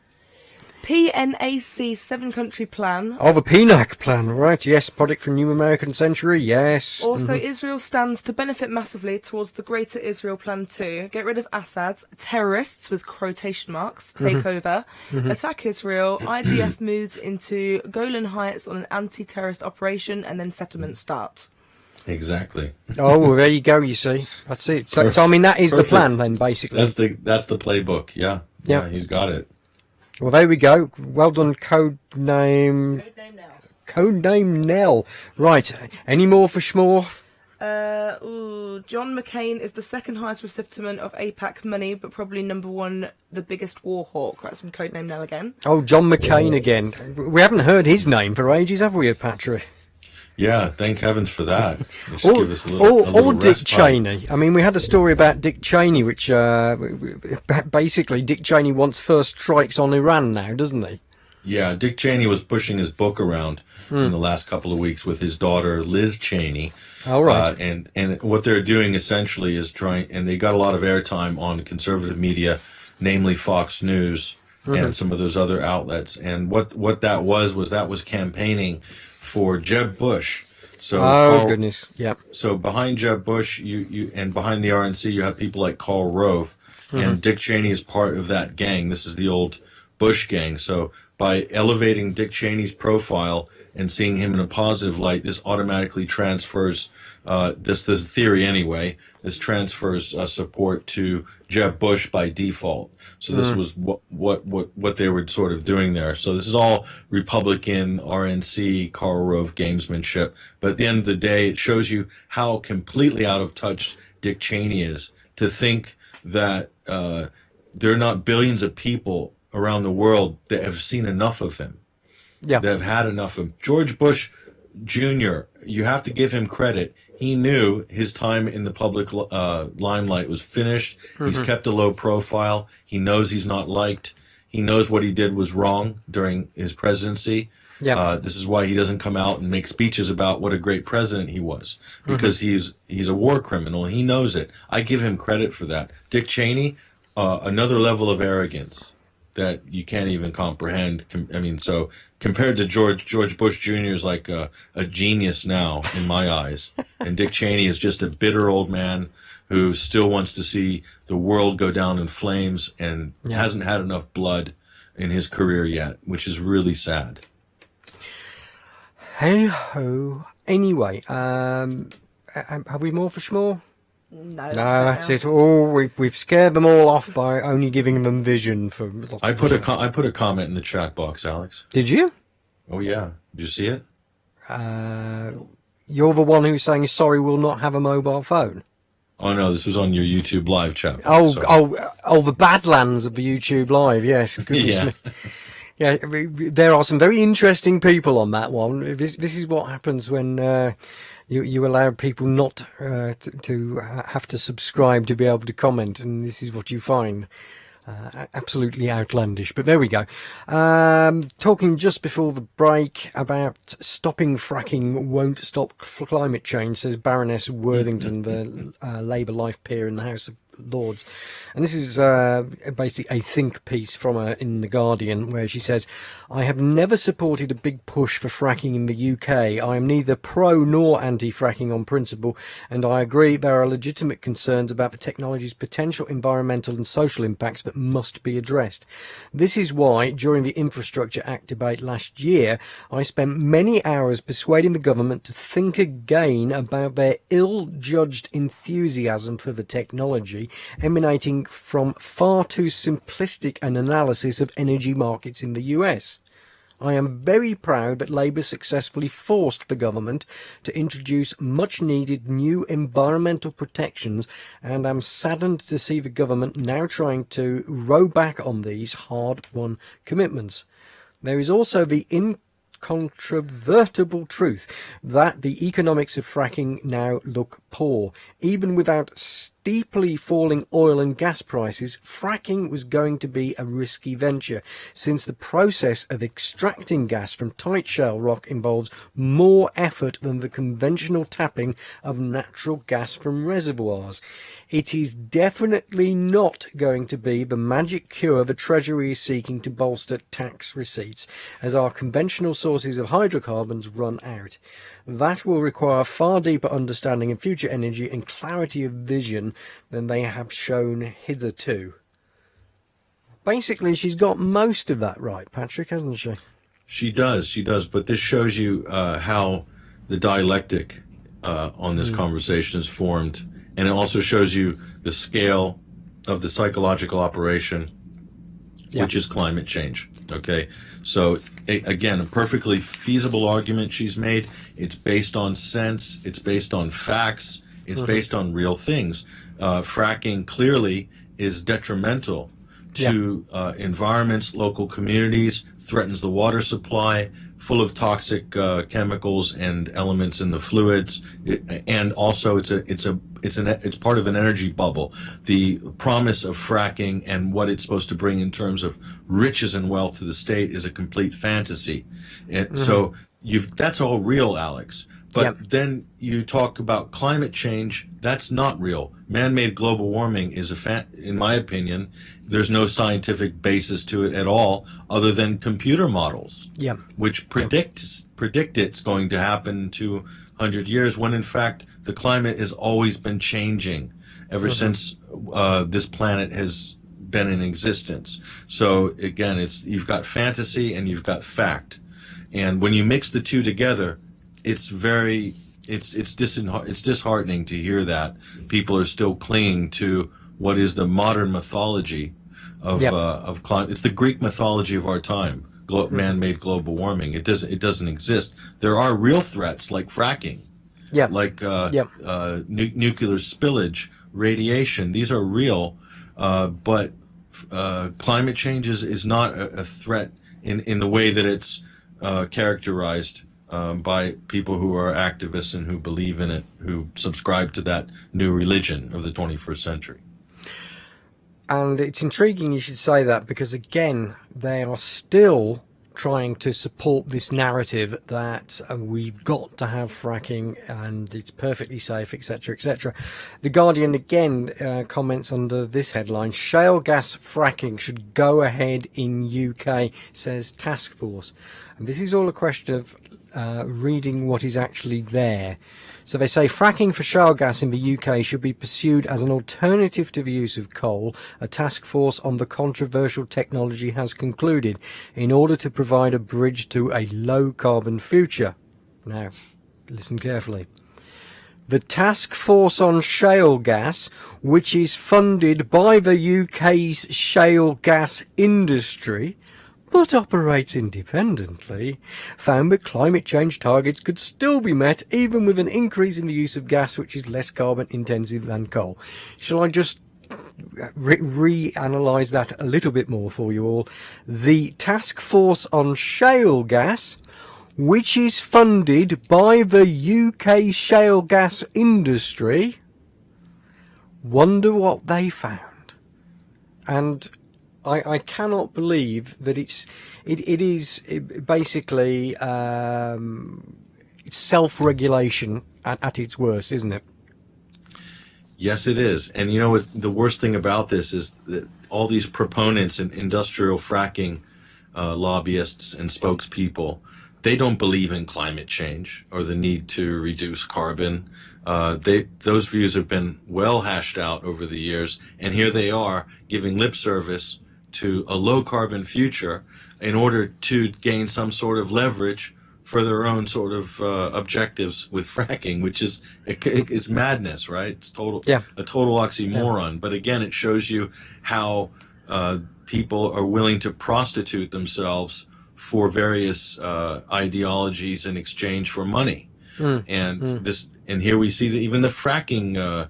PNAC 7-country plan. Oh, the PNAC plan, right, yes, Project for New American Century, yes. Also, Israel stands to benefit massively towards the Greater Israel Plan too. Get rid of Assad's terrorists, with quotation marks, take over, attack Israel, IDF moves into Golan Heights on an anti-terrorist operation, and then settlements start. Exactly. Oh, well, there you go, you see. That's it. So I mean, that is the plan then, basically. That's the playbook, yeah. Yeah, he's got it. Well, there we go. Well done, Codename Nell. Right. Any more for Schmore? John McCain is the second highest recipient of APAC money, but probably number one, the biggest war hawk. That's from Codename Nell again. Oh, John McCain again. We haven't heard his name for ages, have we, Patrick? Yeah, thank heavens for that. Just give us a little or Dick respite. Cheney. I mean, we had a story about Dick Cheney, which basically Dick Cheney wants first strikes on Iran now, doesn't he? Yeah, Dick Cheney was pushing his book around in the last couple of weeks with his daughter Liz Cheney. All right. And what they're doing essentially is trying, and they got a lot of airtime on conservative media, namely Fox News and some of those other outlets. And what that was campaigning for Jeb Bush. So goodness, yeah. So behind Jeb Bush, you and behind the RNC, you have people like Karl Rove, and Dick Cheney is part of that gang. This is the old Bush gang. So by elevating Dick Cheney's profile and seeing him in a positive light, this automatically transfers this theory anyway. This transfers support to Jeb Bush by default. So this was what they were sort of doing there. So this is all Republican RNC Karl Rove gamesmanship. But at the end of the day, it shows you how completely out of touch Dick Cheney is. To think that there are not billions of people around the world that have seen enough of him. Yeah. That have had enough of him. George Bush Jr., you have to give him credit. He knew his time in the public limelight was finished. He's kept a low profile. He knows he's not liked. He knows what he did was wrong during his presidency. Yeah. This is why he doesn't come out and make speeches about what a great president he was, because he's a war criminal. He knows it. I give him credit for that. Dick Cheney, another level of arrogance that you can't even comprehend. I mean, so compared to George Bush Jr. is like a genius now in my eyes, and Dick Cheney is just a bitter old man who still wants to see the world go down in flames and hasn't had enough blood in his career yet, which is really sad. Hey ho. Anyway, have we more for Schmore? No, that's it. Oh, we've scared them all off by only giving them vision for lots I put a comment in the chat box, Alex. Did you? Oh yeah. Did you see it? You're the one who's saying sorry we'll not have a mobile phone. Oh no, this was on your YouTube live chat box. Oh, the Badlands of the YouTube live. Yes, goodness me. Yeah, there are some very interesting people on that one. This is what happens when you allow people not to have to subscribe to be able to comment, and this is what you find. Absolutely outlandish, but there we go. Talking just before the break about stopping fracking won't stop climate change, says Baroness Worthington, the Labour life peer in the House of Lords. And this is basically a think piece from her in The Guardian, where she says, I have never supported a big push for fracking in the UK. I am neither pro nor anti-fracking on principle, and I agree there are legitimate concerns about the technology's potential environmental and social impacts that must be addressed. This is why, during the Infrastructure Act debate last year, I spent many hours persuading the government to think again about their ill-judged enthusiasm for the technology, emanating from far too simplistic an analysis of energy markets in the US. I am very proud that Labour successfully forced the government to introduce much-needed new environmental protections, and am saddened to see the government now trying to row back on these hard-won commitments. There is also the incontrovertible truth that the economics of fracking now look poor. Even without steeply falling oil and gas prices, fracking was going to be a risky venture, since the process of extracting gas from tight shale rock involves more effort than the conventional tapping of natural gas from reservoirs. It is definitely not going to be the magic cure the Treasury is seeking to bolster tax receipts, as our conventional sources of hydrocarbons run out. That will require far deeper understanding of future energy and clarity of vision than they have shown hitherto. Basically, she's got most of that right, Patrick, hasn't she? She does, but this shows you how the dialectic on this conversation is formed, and it also shows you the scale of the psychological operation which is climate change. Okay, so again, a perfectly feasible argument she's made. It's based on sense. It's based on facts. It's based on real things. Fracking clearly is detrimental to environments, local communities, threatens the water supply, full of toxic chemicals and elements in the fluids, and also it's part of an energy bubble. The promise of fracking and what it's supposed to bring in terms of riches and wealth to the state is a complete fantasy. And so that's all real, Alex. But then you talk about climate change. That's not real. Man-made global warming is in my opinion, there's no scientific basis to it at all, other than computer models, which predict it's going to happen in 200 years, when in fact the climate has always been changing ever since this planet has been in existence. So again, you've got fantasy and you've got fact, and when you mix the two together, it's disheartening to hear that people are still clinging to what is the modern mythology of climate. It's the Greek mythology of our time. Man-made global warming. It doesn't exist. There are real threats like fracking, like nuclear spillage, radiation. These are real, but climate change is not a threat in the way that it's characterized by people who are activists and who believe in it, who subscribe to that new religion of the 21st century. And it's intriguing you should say that, because again, they are still trying to support this narrative that we've got to have fracking and it's perfectly safe, etc., etc. The Guardian again comments under this headline: shale gas fracking should go ahead in UK, says task force. And this is all a question of reading what is actually there. So they say fracking for shale gas in the UK should be pursued as an alternative to the use of coal. A task force on the controversial technology has concluded, in order to provide a bridge to a low carbon future. Now, listen carefully. The task force on shale gas, which is funded by the UK's shale gas industry, but operates independently, found that climate change targets could still be met even with an increase in the use of gas which is less carbon intensive than coal. Shall I just reanalyse that a little bit more for you all? The task force on shale gas, which is funded by the UK shale gas industry, wonder what they found. And I cannot believe that it is basically self-regulation at its worst, isn't it? Yes, it is. And you know what? The worst thing about this is that all these proponents and industrial fracking lobbyists and spokespeople, they don't believe in climate change or the need to reduce carbon. Those views have been well hashed out over the years, and here they are giving lip service to a low carbon future in order to gain some sort of leverage for their own sort of objectives with fracking, which is it's madness, right? It's a total oxymoron. But again, it shows you how people are willing to prostitute themselves for various ideologies in exchange for money. And here we see that even the fracking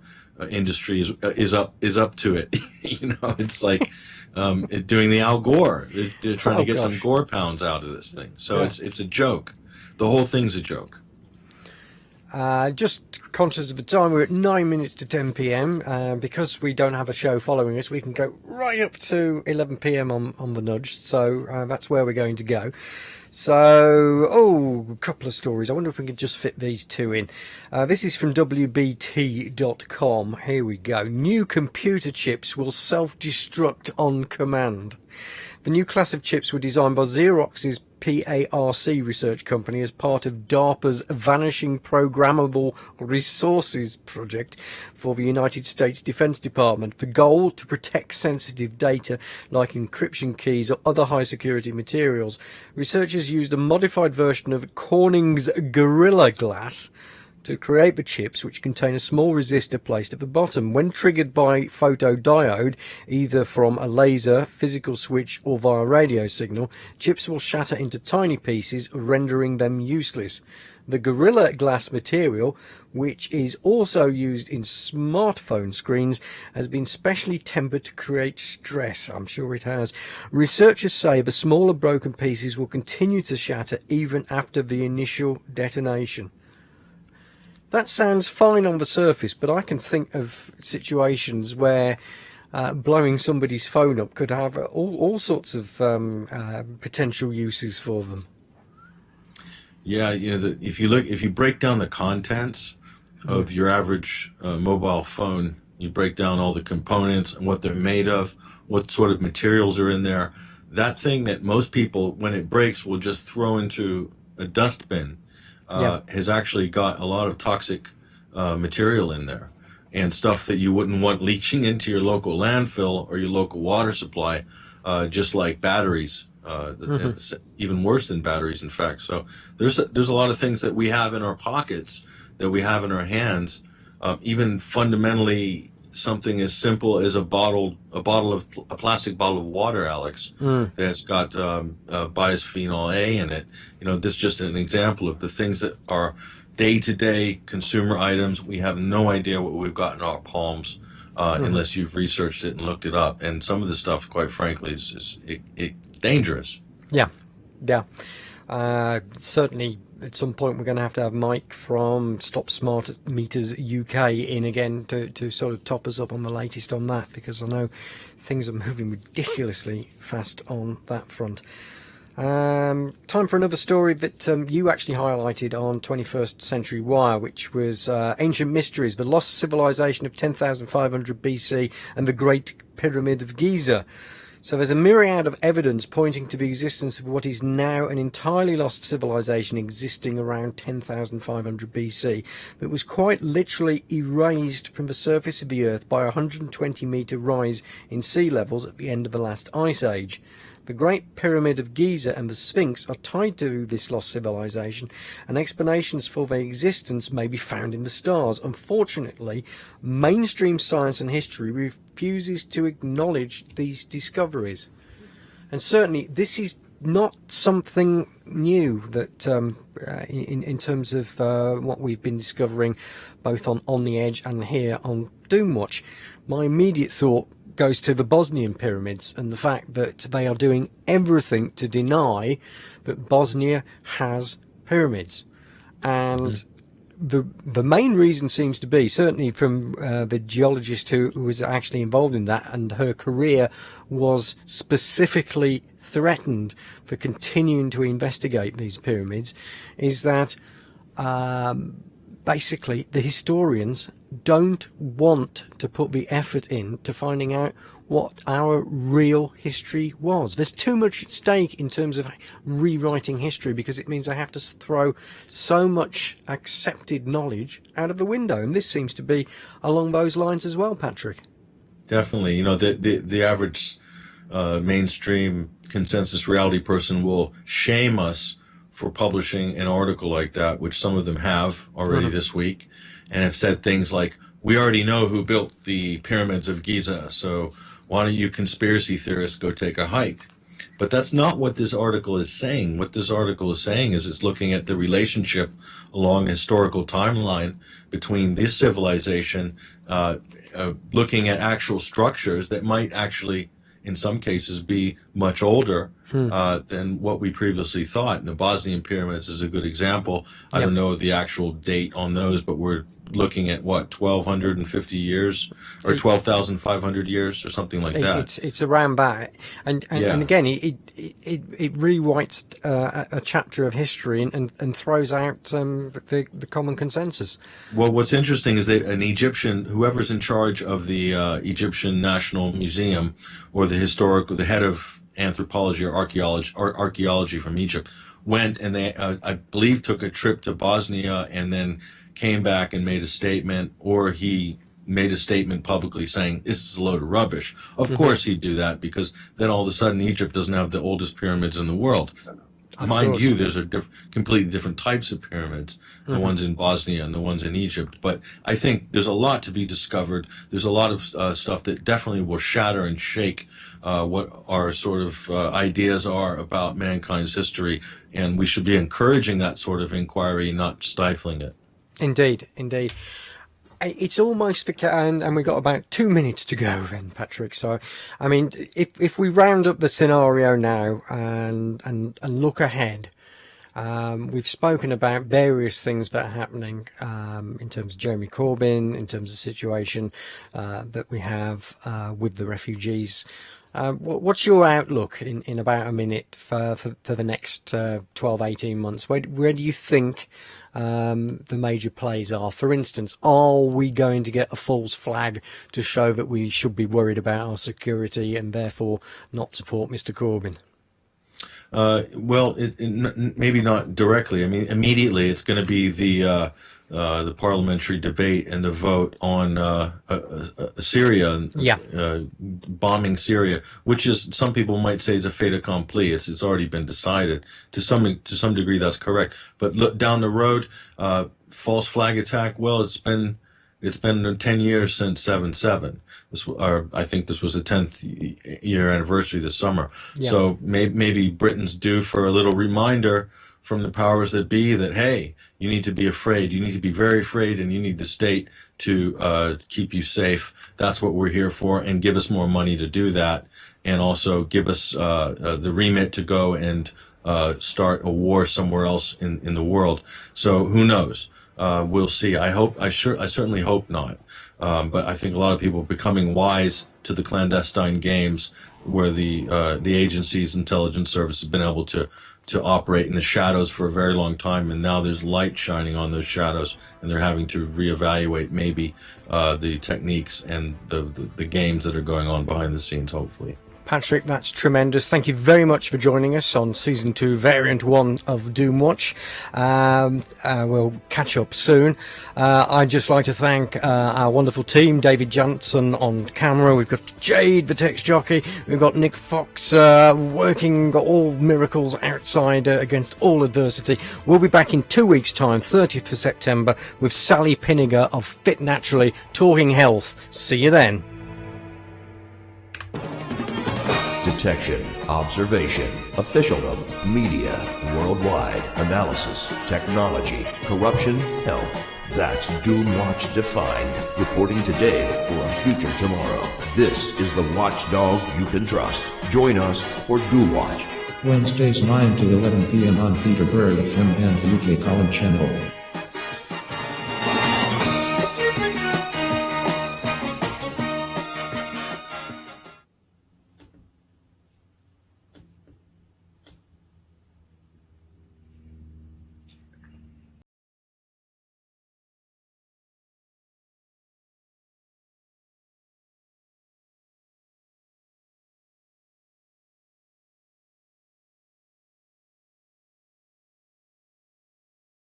industry is up to it. You know, it's like doing the Al Gore. They're trying to get some Gore pounds out of this thing. So it's a joke. The whole thing's a joke. Just conscious of the time, we're at 9 minutes to 10 p.m. Because we don't have a show following us, we can go right up to 11 p.m. on the nudge. So that's where we're going to go. So, a couple of stories. I wonder if we could just fit these two in. This is from WBT.com. Here we go. New computer chips will self-destruct on command. The new class of chips were designed by Xerox's PARC research company as part of DARPA's Vanishing Programmable Resources project for the United States Defense Department. The goal, to protect sensitive data like encryption keys or other high security materials. Researchers used a modified version of Corning's Gorilla Glass to create the chips, which contain a small resistor placed at the bottom. When triggered by photodiode, either from a laser, physical switch or via radio signal, chips will shatter into tiny pieces, rendering them useless. The Gorilla Glass material, which is also used in smartphone screens, has been specially tempered to create stress. I'm sure it has. Researchers say the smaller broken pieces will continue to shatter even after the initial detonation. That sounds fine on the surface, but I can think of situations where blowing somebody's phone up could have all sorts of potential uses for them. Yeah, if you break down the contents of your average mobile phone, you break down all the components and what they're made of, what sort of materials are in there. That thing that most people, when it breaks, will just throw into a dustbin, has actually got a lot of toxic material in there, and stuff that you wouldn't want leaching into your local landfill or your local water supply, just like batteries. Even worse than batteries, in fact. So there's a lot of things that we have in our pockets, that we have in our hands. Even fundamentally, something as simple as a plastic bottle of water, Alex, that's got bisphenol A in it. This is just an example of the things that are day-to-day consumer items. We have no idea what we've got in our palms. Unless you've researched it and looked it up. And some of the stuff, quite frankly, is dangerous. Yeah. Certainly, at some point, we're going to have Mike from Stop Smart Meters UK in again to sort of top us up on the latest on that, because I know things are moving ridiculously fast on that front. Time for another story that you actually highlighted on 21st Century Wire, which was Ancient Mysteries, the Lost Civilization of 10,500 BC and the Great Pyramid of Giza. So there's a myriad of evidence pointing to the existence of what is now an entirely lost civilization existing around 10,500 BC that was quite literally erased from the surface of the Earth by a 120-metre rise in sea levels at the end of the last ice age. The Great Pyramid of Giza and the Sphinx are tied to this lost civilization, and explanations for their existence may be found in the stars. Unfortunately, mainstream science and history refuses to acknowledge these discoveries. And certainly, this is not something new that in terms of what we've been discovering both on the Edge and here on Doomwatch. My immediate thought goes to the Bosnian pyramids and the fact that they are doing everything to deny that Bosnia has pyramids. And the main reason seems to be, certainly from the geologist who was actually involved in that, and her career was specifically threatened for continuing to investigate these pyramids, is that basically the historians don't want to put the effort in to finding out what our real history was. There's too much at stake in terms of rewriting history, because it means they have to throw so much accepted knowledge out of the window, and this seems to be along those lines as well, Patrick. Definitely. The average mainstream consensus reality person will shame us for publishing an article like that, which some of them have already this week, and have said things like, we already know who built the pyramids of Giza, so why don't you conspiracy theorists go take a hike? But that's not what this article is saying. What this article is saying is it's looking at the relationship along a historical timeline between this civilization, looking at actual structures that might actually, in some cases, be much older than what we previously thought. And the Bosnian pyramids is a good example. I don't know the actual date on those, but we're looking at 1,250 years or 12,500 years or something like that. It's around that, and again, it rewrites a chapter of history and throws out the common consensus. Well, what's interesting is that an Egyptian, whoever's in charge of the Egyptian National Museum, or the head of anthropology or archaeology from Egypt, went and they, I believe, took a trip to Bosnia and then came back and made a statement, or he made a statement publicly saying this is a load of rubbish. Of course he'd do that, because then all of a sudden Egypt doesn't have the oldest pyramids in the world. Mind you, there's completely different types of pyramids, the ones in Bosnia and the ones in Egypt. But I think there's a lot to be discovered. There's a lot of stuff that definitely will shatter and shake what our sort of ideas are about mankind's history, and we should be encouraging that sort of inquiry, not stifling it. Indeed, indeed. It's almost and we've got about 2 minutes to go then, Patrick. So, I mean, if we round up the scenario now and look ahead, we've spoken about various things that are happening in terms of Jeremy Corbyn, in terms of the situation that we have with the refugees. What's your outlook in about a minute for the next 12, 18 months? Where do you think the major plays are? For instance, are we going to get a false flag to show that we should be worried about our security and therefore not support Mr. Corbyn? Well, maybe not directly. I mean, immediately it's going to be the parliamentary debate and the vote on Syria, bombing Syria, which is, some people might say, is a fait accompli. It's already been decided. To some degree, that's correct. But look down the road, false flag attack. Well, it's been 10 years since 7/7. I think this was the 10th year anniversary this summer. Yeah. So maybe Britain's due for a little reminder from the powers that be that, hey, you need to be afraid. You need to be very afraid, and you need the state to keep you safe. That's what we're here for, and give us more money to do that, and also give us the remit to go and start a war somewhere else in the world. So who knows? We'll see. I certainly hope not. But I think a lot of people are becoming wise to the clandestine games where the agency's intelligence service has been able to operate in the shadows for a very long time, and now there's light shining on those shadows, and they're having to reevaluate maybe the techniques and the games that are going on behind the scenes, hopefully. Patrick, that's tremendous. Thank you very much for joining us on Season 2, Variant 1 of Doomwatch. We'll catch up soon. I'd just like to thank our wonderful team, David Johnson on camera. We've got Jade, the text jockey. We've got Nick Fox working all miracles outside against all adversity. We'll be back in 2 weeks' time, 30th of September, with Sally Pinniger of Fit Naturally, talking health. See you then. Detection, observation, officialdom, media, worldwide, analysis, technology, corruption, health. That's Doomwatch defined, reporting today for a future tomorrow. This is the watchdog you can trust. Join us for Doomwatch. Wednesdays 9 to 11 p.m. on Peterborough FM and UK College Channel.